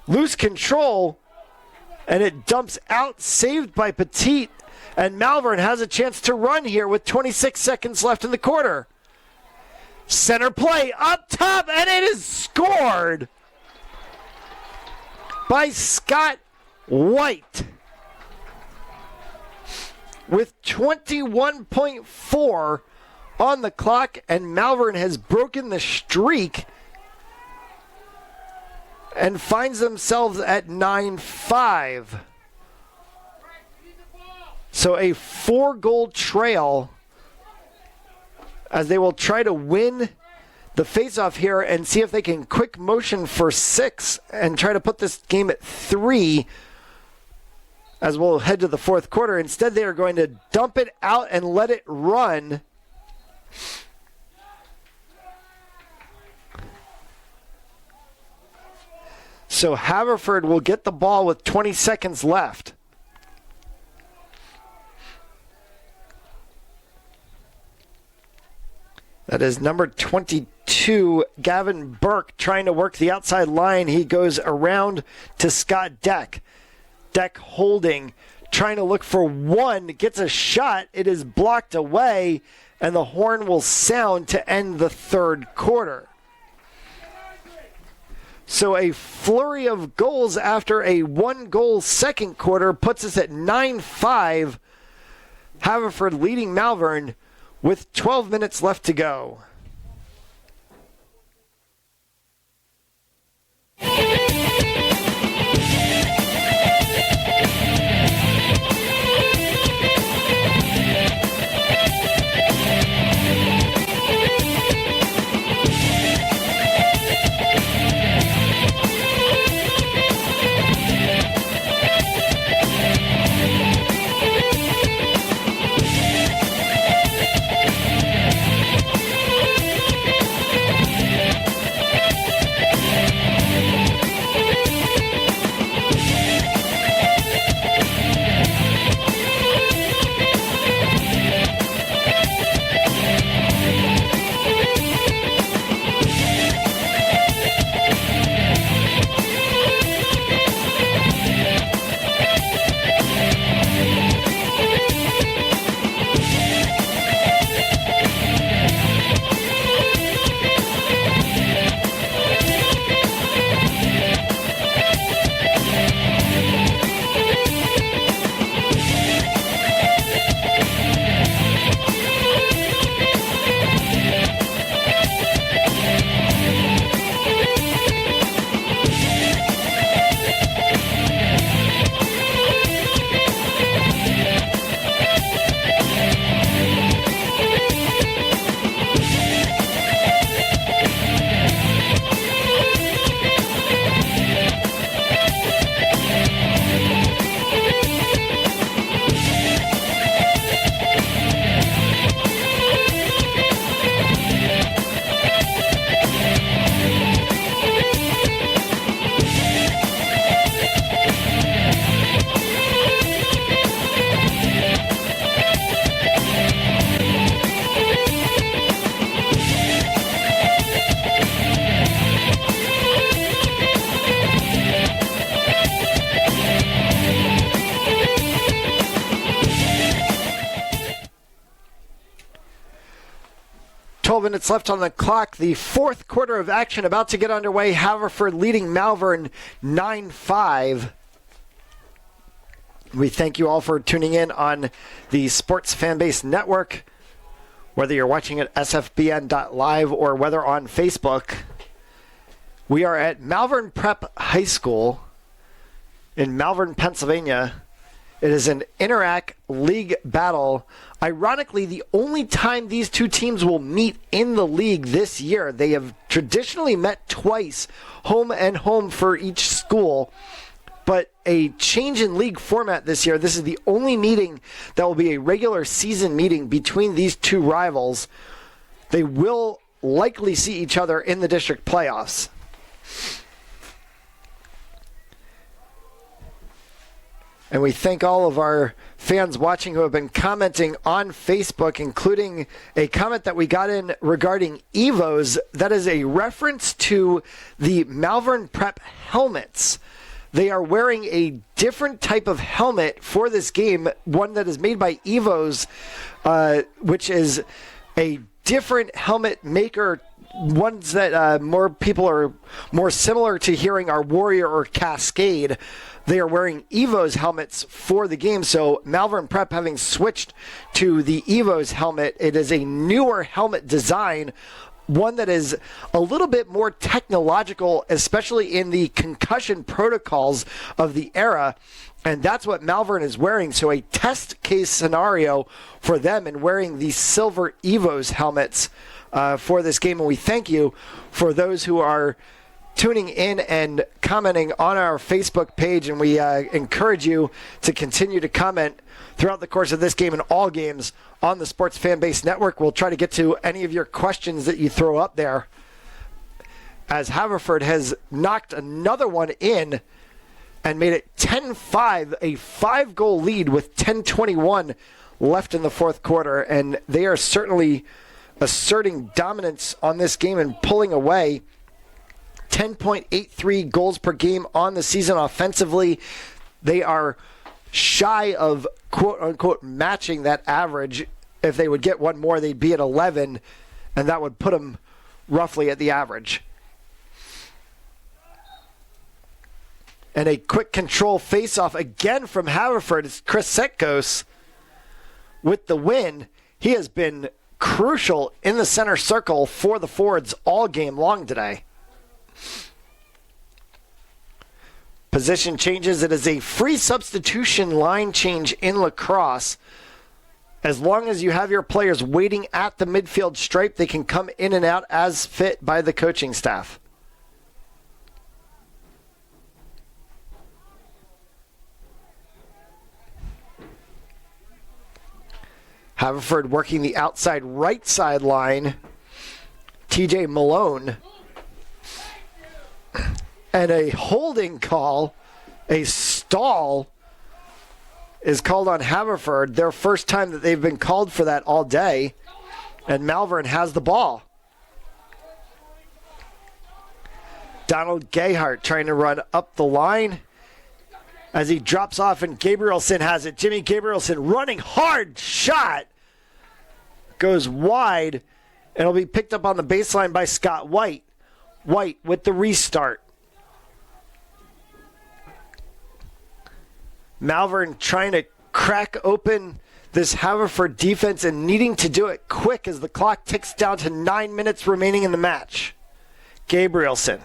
A: Loose control, and it dumps out, saved by Petit. And Malvern has a chance to run here with 26 seconds left in the quarter. Center play up top, and it is scored by Scott White with 21.4 on the clock, and Malvern has broken the streak and finds themselves at 9-5. So a 4-goal trail as they will try to win the faceoff here and see if they can quick motion for 6 and try to put this game at 3 as we'll head to the fourth quarter. Instead, they are going to dump it out and let it run. So Haverford will get the ball with 20 seconds left. That is number 22, Gavin Burke, trying to work the outside line. He goes around to Scott Deck. Deck holding, trying to look for one, gets a shot. It is blocked away, and the horn will sound to end the third quarter. So a flurry of goals after a 1-goal second quarter puts us at 9-5. Haverford leading Malvern with 12 minutes left to go. 12 minutes left on the clock. The fourth quarter of action about to get underway. Haverford leading Malvern 9-5. We thank you all for tuning in on the Sports Fanbase Network, whether you're watching at sfbn.live or whether on Facebook. We are at Malvern Prep High School in Malvern, Pennsylvania. It is an Interac League battle. Ironically, the only time these two teams will meet in the league this year. They have traditionally met twice, home and home for each school. But a change in league format this year. This is the only meeting that will be a regular season meeting between these two rivals. They will likely see each other in the district playoffs. And we thank all of our fans watching who have been commenting on Facebook, including a comment that we got in regarding Evos. That is a reference to the Malvern Prep helmets. They are wearing a different type of helmet for this game, one that is made by Evos, which is a different helmet maker. Ones that more people are more similar to hearing are Warrior or Cascade. They are wearing Evos helmets for the game. So Malvern Prep having switched to the Evos helmet, it is a newer helmet design, one that is a little bit more technological, especially in the concussion protocols of the era. And that's what Malvern is wearing. So a test case scenario for them in wearing the silver Evos helmets for this game. And we thank you for those who are tuning in and commenting on our Facebook page, and we encourage you to continue to comment throughout the course of this game and all games on the Sports Fanbase Network. We'll try to get to any of your questions that you throw up there, as Haverford has knocked another one in and made it 10-5, a 5-goal lead with 10:21 left in the fourth quarter, and they are certainly asserting dominance on this game and pulling away. 10.83 goals per game on the season offensively. They are shy of quote-unquote matching that average. If they would get one more, they'd be at 11, and that would put them roughly at the average. And a quick control face-off again from Haverford. It's Chris Setkos with the win. He has been crucial in the center circle for the forwards all game long today. Position changes. It is a free substitution line change in Lacrosse. As long as you have your players waiting at the midfield stripe, they can come in and out as fit by the coaching staff. Haverford working the outside right sideline. TJ Malone. And a holding call, a stall, is called on Haverford. Their first time that they've been called for that all day. And Malvern has the ball. Donald Gayhart trying to run up the line as he drops off, and Gabrielson has it. Jimmy Gabrielson running hard, shot. Goes wide. It'll be picked up on the baseline by Scott White. White with the restart. Malvern trying to crack open this Haverford defense and needing to do it quick as the clock ticks down to 9 minutes remaining in the match. Gabrielson.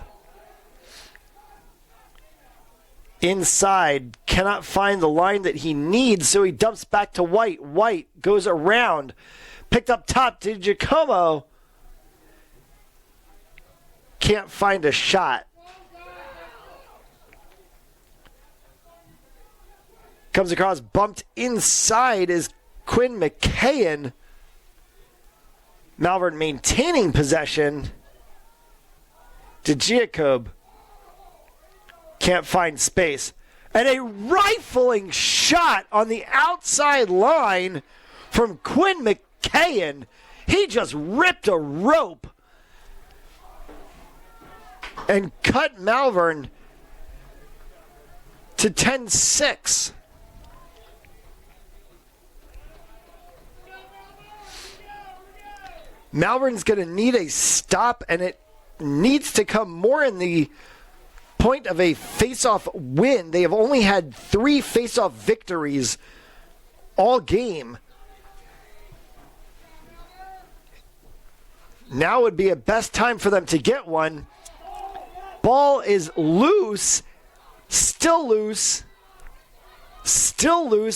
A: Inside, cannot find the line that he needs, so he dumps back to White. White goes around, picked up top to Giacomo. Can't find a shot. Comes across, bumped inside is Quinn McKayen. Malvern maintaining possession. To Giacob. Can't find space. And a rifling shot on the outside line from Quinn McKayen. He just ripped a rope and cut Malvern to 10-6. Malvern's going to need a stop, and it needs to come more in the point of a face-off win. They have only had 3 face-off victories all game. Now would be a best time for them to get one. Ball is loose, still loose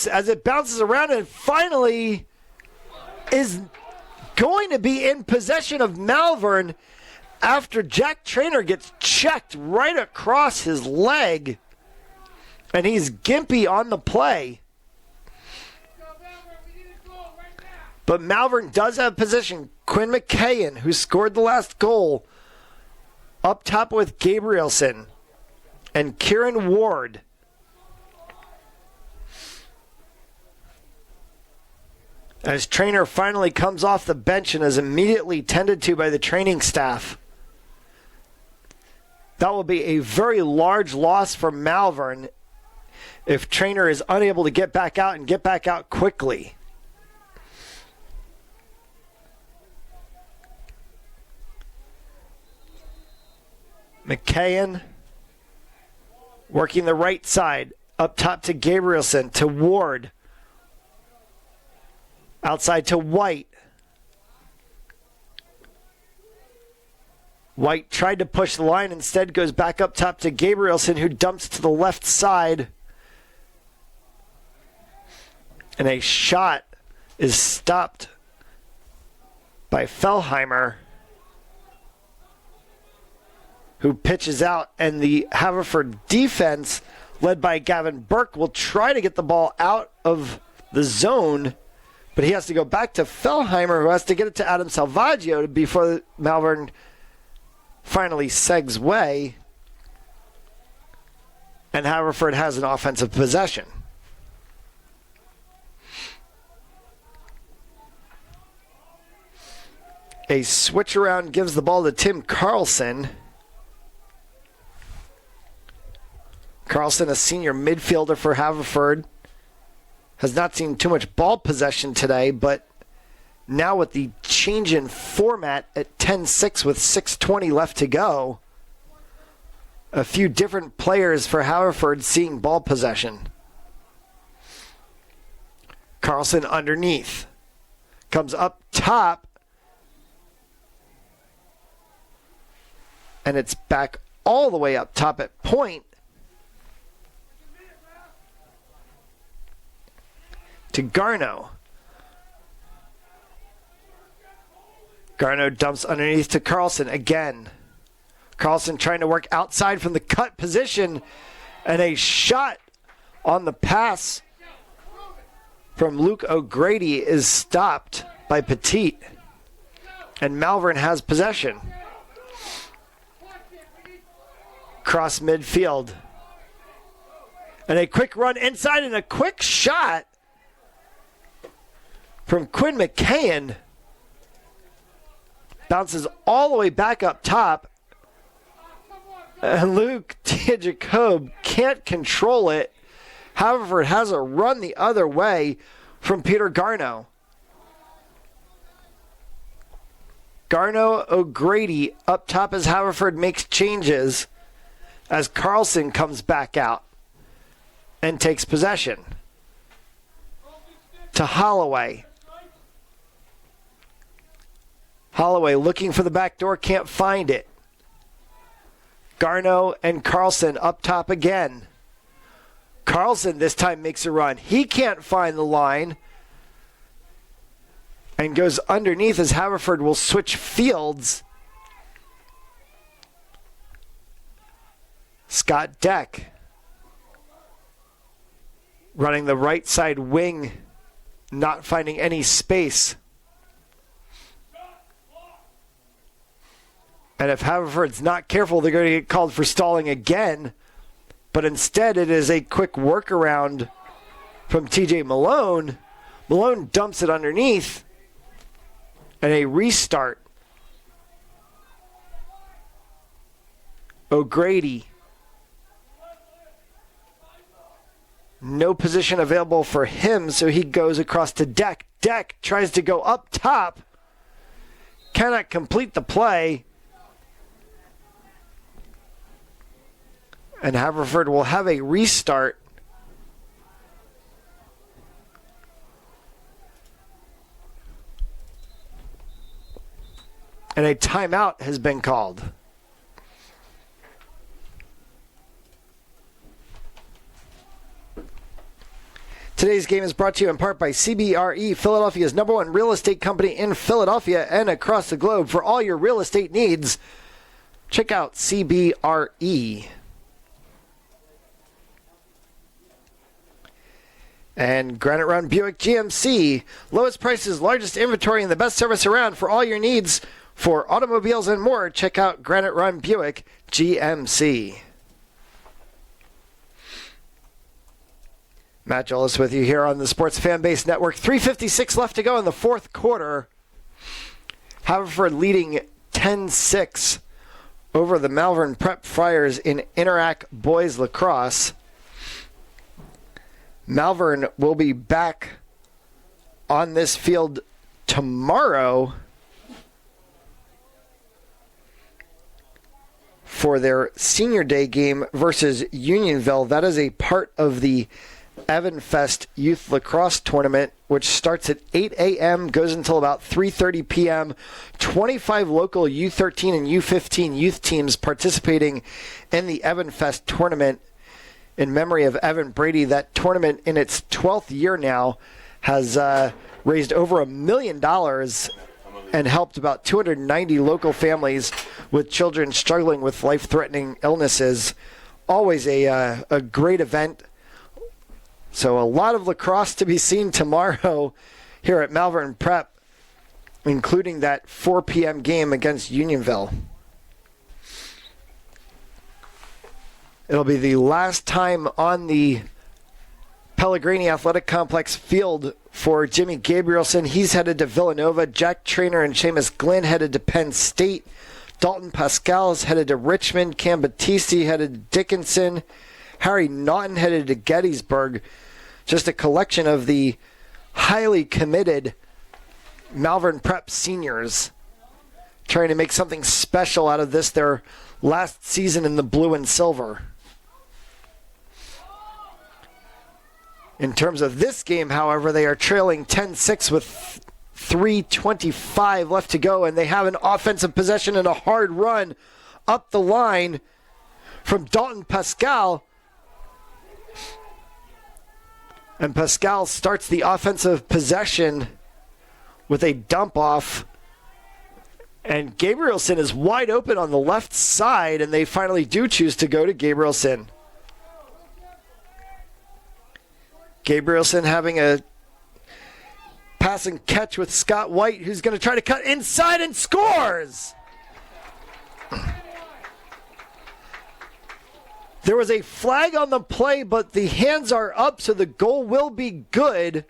A: as it bounces around and finally is going to be in possession of Malvern after Jack Traynor gets checked right across his leg, and he's gimpy on the play. But Malvern does have position. Quinn McKayen, who scored the last goal, up top with Gabrielson and Kieran Ward. As Traynor finally comes off the bench and is immediately tended to by the training staff. That will be a very large loss for Malvern if Traynor is unable to get back out and get back out quickly. McKayen working the right side, up top to Gabrielson, to Ward. Outside to White. White tried to push the line, instead goes back up top to Gabrielson, who dumps to the left side. And a shot is stopped by Fellheimer, who pitches out, and the Haverford defense, led by Gavin Burke, will try to get the ball out of the zone, but he has to go back to Fellheimer, who has to get it to Adam Salvaggio before Malvern finally segs way, and Haverford has an offensive possession. A switch around gives the ball to Tim Carlson. Carlson, a senior midfielder for Haverford, has not seen too much ball possession today, but now with the change in format at 10-6 with 6:20 left to go, a few different players for Haverford seeing ball possession. Carlson underneath. Comes up top. And it's back all the way up top at point to Garno. Garno dumps underneath to Carlson again. Carlson trying to work outside from the cut position, and a shot on the pass from Luke O'Grady is stopped by Petit, and Malvern has possession. Cross midfield. And a quick run inside and a quick shot from Quinn McKayen. Bounces all the way back up top. And Luke Jacob can't control it. However, it has a run the other way from Peter Garno. Garno O'Grady up top as Haverford makes changes as Carlson comes back out and takes possession. To Holloway. Holloway looking for the back door, can't find it. Garno and Carlson up top again. Carlson this time makes a run. He can't find the line and goes underneath as Haverford will switch fields. Scott Deck running the right side wing, not finding any space. And if Haverford's not careful, they're going to get called for stalling again. But instead, it is a quick workaround from TJ Malone. Malone dumps it underneath. And a restart. O'Grady. No position available for him, so he goes across to Deck. Deck tries to go up top. cannot complete the play. And Haverford will have a restart. And a timeout has been called. Today's game is brought to you in part by CBRE, Philadelphia's #1 real estate company in Philadelphia and across the globe. For all your real estate needs, check out CBRE. And Granite Run Buick GMC, lowest prices, largest inventory, and the best service around for all your needs for automobiles and more. Check out Granite Run Buick GMC. Matt Jolis with you here on the Sports Fan Base Network. 3:56 left to go in the fourth quarter. Haverford leading 10-6 over the Malvern Prep Friars in Interac Boys Lacrosse. Malvern will be back on this field tomorrow for their Senior Day game versus Unionville. That is a part of the Evanfest Youth Lacrosse Tournament, which starts at 8 a.m., goes until about 3:30 p.m. 25 local U13 and U15 youth teams participating in the Evanfest Tournament in memory of Evan Brady. That tournament, in its 12th year now, has raised over $1 million and helped about 290 local families with children struggling with life-threatening illnesses. Always a great event. So a lot of lacrosse to be seen tomorrow here at Malvern Prep, including that 4 p.m. game against Unionville. It'll be the last time on the Pellegrini Athletic Complex field for Jimmy Gabrielson. He's headed to Villanova. Jack Traynor and Seamus Glynn headed to Penn State. Dalton Pascal is headed to Richmond. Cam Battisti headed to Dickinson. Harry Naughton headed to Gettysburg. Just a collection of the highly committed Malvern Prep seniors trying to make something special out of this, their last season in the blue and silver. In terms of this game, however, they are trailing 10-6 with 3:25 left to go, and they have an offensive possession and a hard run up the line from Dalton Pascal. And Pascal starts the offensive possession with a dump off. And Gabrielson is wide open on the left side, and they finally do choose to go to Gabrielson. Gabrielson having a pass and catch with Scott White, who's going to try to cut inside and scores! There was a flag on the play, but the hands are up, so the goal will be good.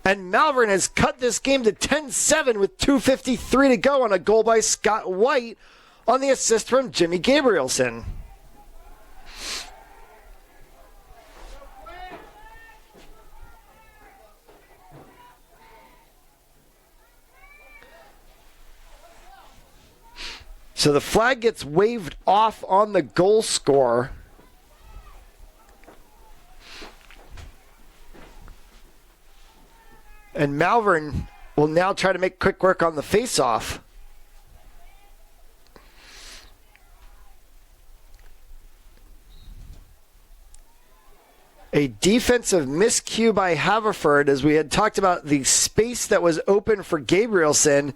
A: And Malvern has cut this game to 10-7 with 2:53 to go on a goal by Scott White on the assist from Jimmy Gabrielson. So the flag gets waved off on the goal score. And Malvern will now try to make quick work on the face-off. A defensive miscue by Haverford, as we had talked about the space that was open for Gabrielson.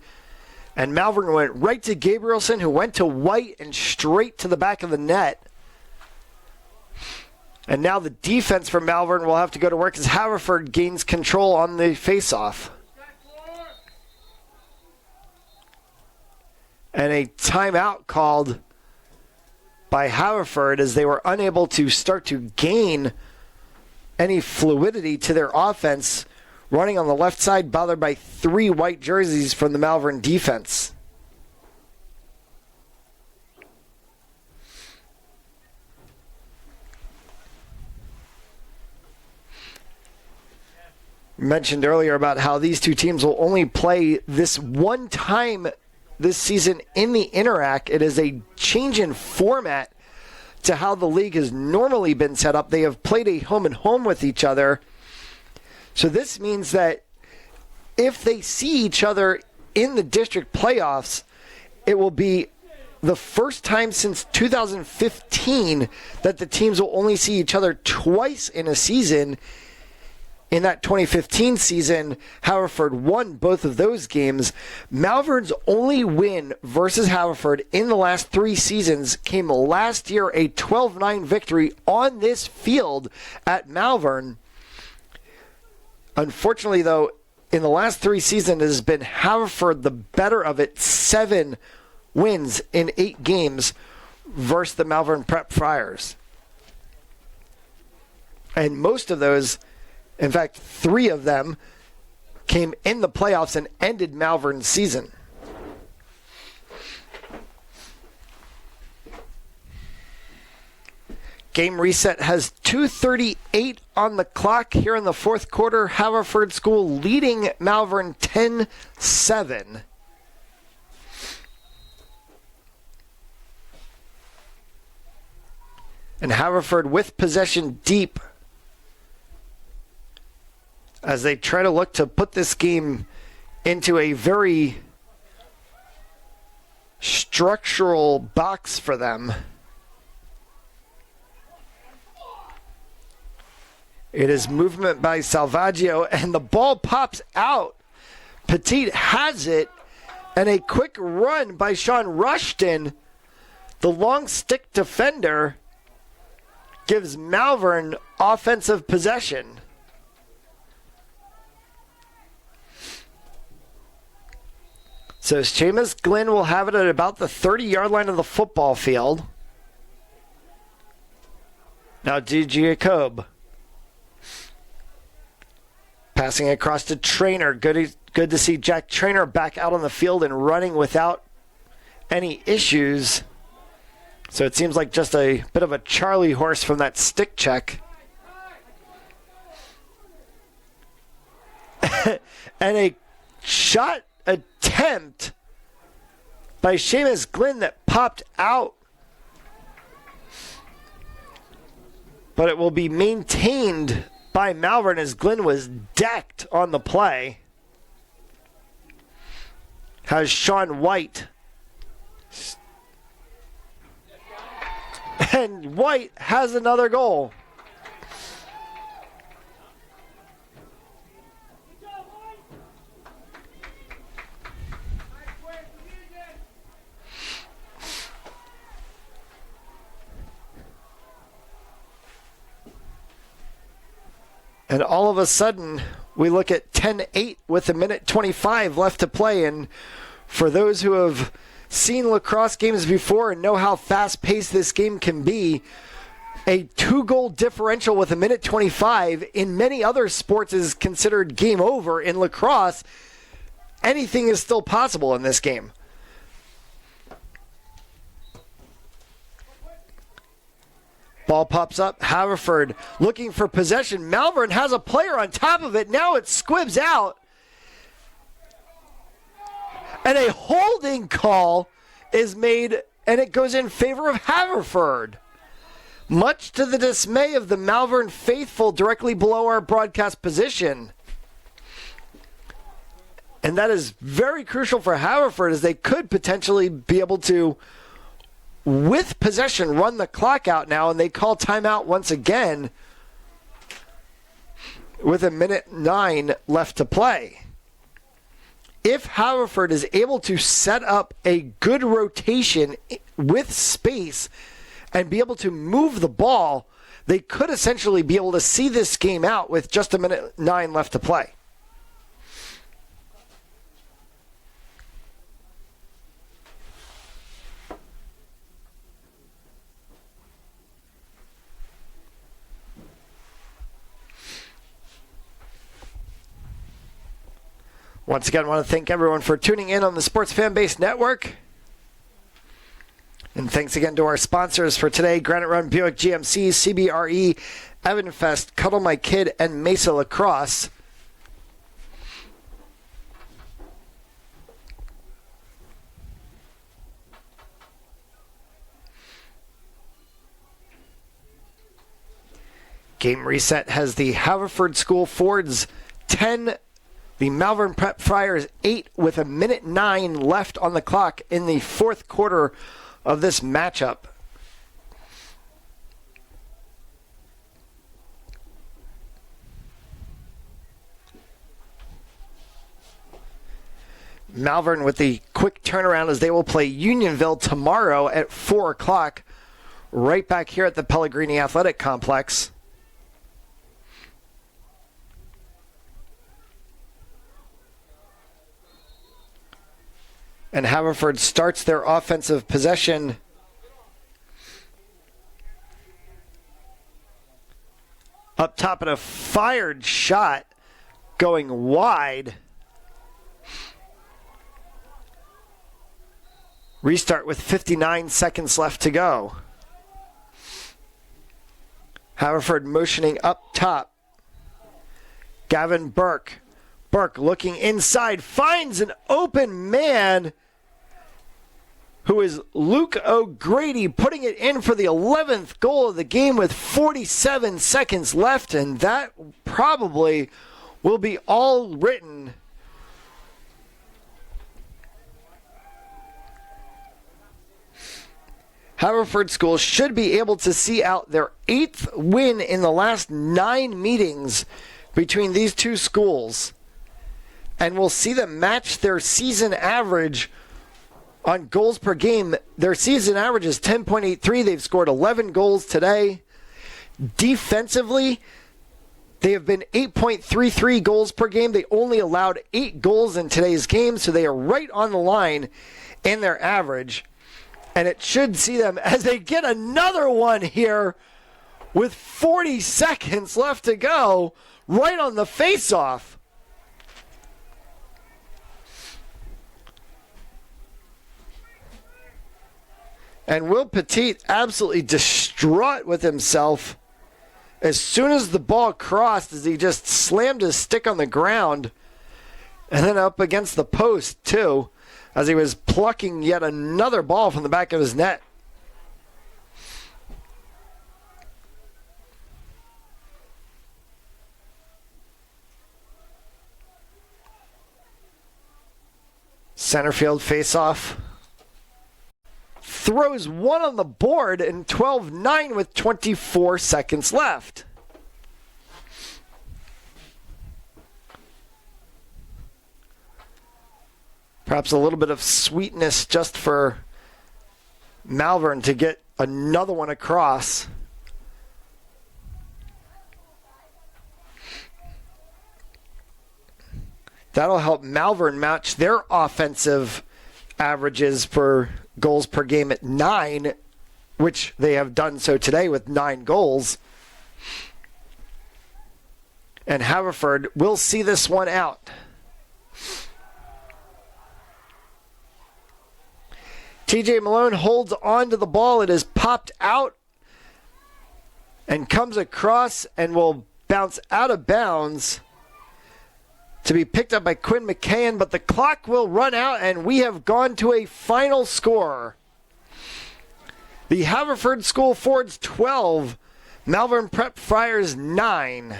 A: And Malvern went right to Gabrielson, who went to White and straight to the back of the net. And now the defense for Malvern will have to go to work as Haverford gains control on the faceoff. And a timeout called by Haverford as they were unable to start to gain any fluidity to their offense, running on the left side, bothered by 3 white jerseys from the Malvern defense. Mentioned earlier about how these two teams will only play this one time this season in the Interac. It is a change in format to how the league has normally been set up. They have played a home-and-home with each other. So this means that if they see each other in the district playoffs, it will be the first time since 2015 that the teams will only see each other twice in a season. In that 2015 season, Haverford won both of those games. Malvern's only win versus Haverford in the last 3 seasons came last year, a 12-9 victory on this field at Malvern. Unfortunately, though, in the last 3 seasons, it has been Haverford the better of it, 7 wins in 8 games versus the Malvern Prep Friars. And most of those, in fact, 3 of them, came in the playoffs and ended Malvern's season. Game reset has 2:38 on the clock here in the fourth quarter. Haverford School leading Malvern 10-7. And Haverford with possession deep as they try to look to put this game into a very structural box for them. It is movement by Salvaggio, and the ball pops out. Petit has it, and a quick run by Sean Rushton, the long stick defender, gives Malvern offensive possession. So Seamus Glynn will have it at about the 30-yard line of the football field. Now Jacob. Passing across to Trainer. Good to see Jack Trainer back out on the field and running without any issues. So it seems like just a bit of a Charlie horse from that stick check. And a shot attempt by Seamus Glynn that popped out. But it will be maintained by Malvern as Glynn was decked on the play. Has Sean White. And White has another goal. And all of a sudden, we look at 10-8 with a minute 25 left to play. And for those who have seen lacrosse games before and know how fast-paced this game can be, a 2-goal differential with a minute 25 in many other sports is considered game over. In lacrosse, anything is still possible in this game. Ball pops up. Haverford looking for possession. Malvern has a player on top of it. Now it squibs out. And a holding call is made, and it goes in favor of Haverford. Much to the dismay of the Malvern faithful directly below our broadcast position. And that is very crucial for Haverford, as they could potentially be able to, with possession, run the clock out now, and they call timeout once again with a minute 9 left to play. If Haverford is able to set up a good rotation with space and be able to move the ball, they could essentially be able to see this game out with just a minute 9 left to play. Once again, I want to thank everyone for tuning in on the Sports Fan Base Network. And thanks again to our sponsors for today, Granite Run Buick GMC, CBRE, Evanfest, Cuddle My Kid, and Mesa Lacrosse. Game reset has the Haverford School Fords 10, the Malvern Prep Friars 8 with 1:09 left on the clock in the fourth quarter of this matchup. Malvern with the quick turnaround as they will play Unionville tomorrow at 4 o'clock, right back here at the Pellegrini Athletic Complex. And Haverford starts their offensive possession up top at a fired shot going wide. Restart with 59 seconds left to go. Haverford motioning up top. Gavin Burke. Burke looking inside, finds an open man who is Luke O'Grady, putting it in for the 11th goal of the game with 47 seconds left, and that probably will be all written Haverford School should be able to see out their 8th win in the last 9 meetings between these two schools. And we'll see them match their season average on goals per game. Their season average is 10.83. They've scored 11 goals today. Defensively, they have been 8.33 goals per game. They only allowed 8 goals in today's game, so they are right on the line in their average. And it should see them as they get another one here with 40 seconds left to go, right on the face-off. And Will Petit absolutely distraught with himself as soon as the ball crossed, as he just slammed his stick on the ground and then up against the post too, as he was plucking yet another ball from the back of his net. Center field faceoff. Throws one on the board in 12-9 with 24 seconds left. Perhaps a little bit of sweetness just for Malvern to get another one across. That'll help Malvern match their offensive averages for goals per game at 9, which they have done so today with 9 goals. And Haverford will see this one out. TJ Malone holds on to the ball. It is popped out and comes across and will bounce out of bounds to be picked up by Quinn McCann, but the clock will run out and we have gone to a final score. The Haverford School Fords 12, Malvern Prep Friars 9.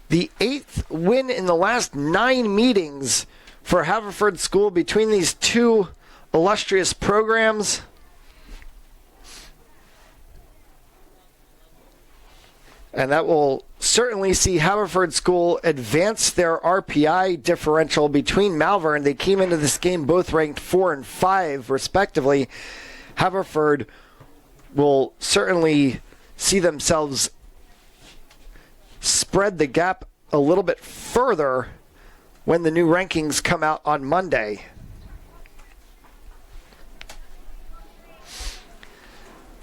A: The 8th win in the last 9 meetings for Haverford School between these two illustrious programs. And that will certainly see Haverford School advance their RPI differential between Malvern. They came into this game both ranked 4 and 5, respectively. Haverford will certainly see themselves spread the gap a little bit further when the new rankings come out on Monday.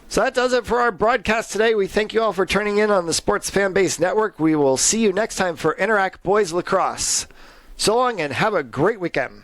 A: So that does it for our broadcast today. We thank you all for turning in on the Sports Fanbase Network. We will see you next time for Interact Boys Lacrosse. So long and have a great weekend.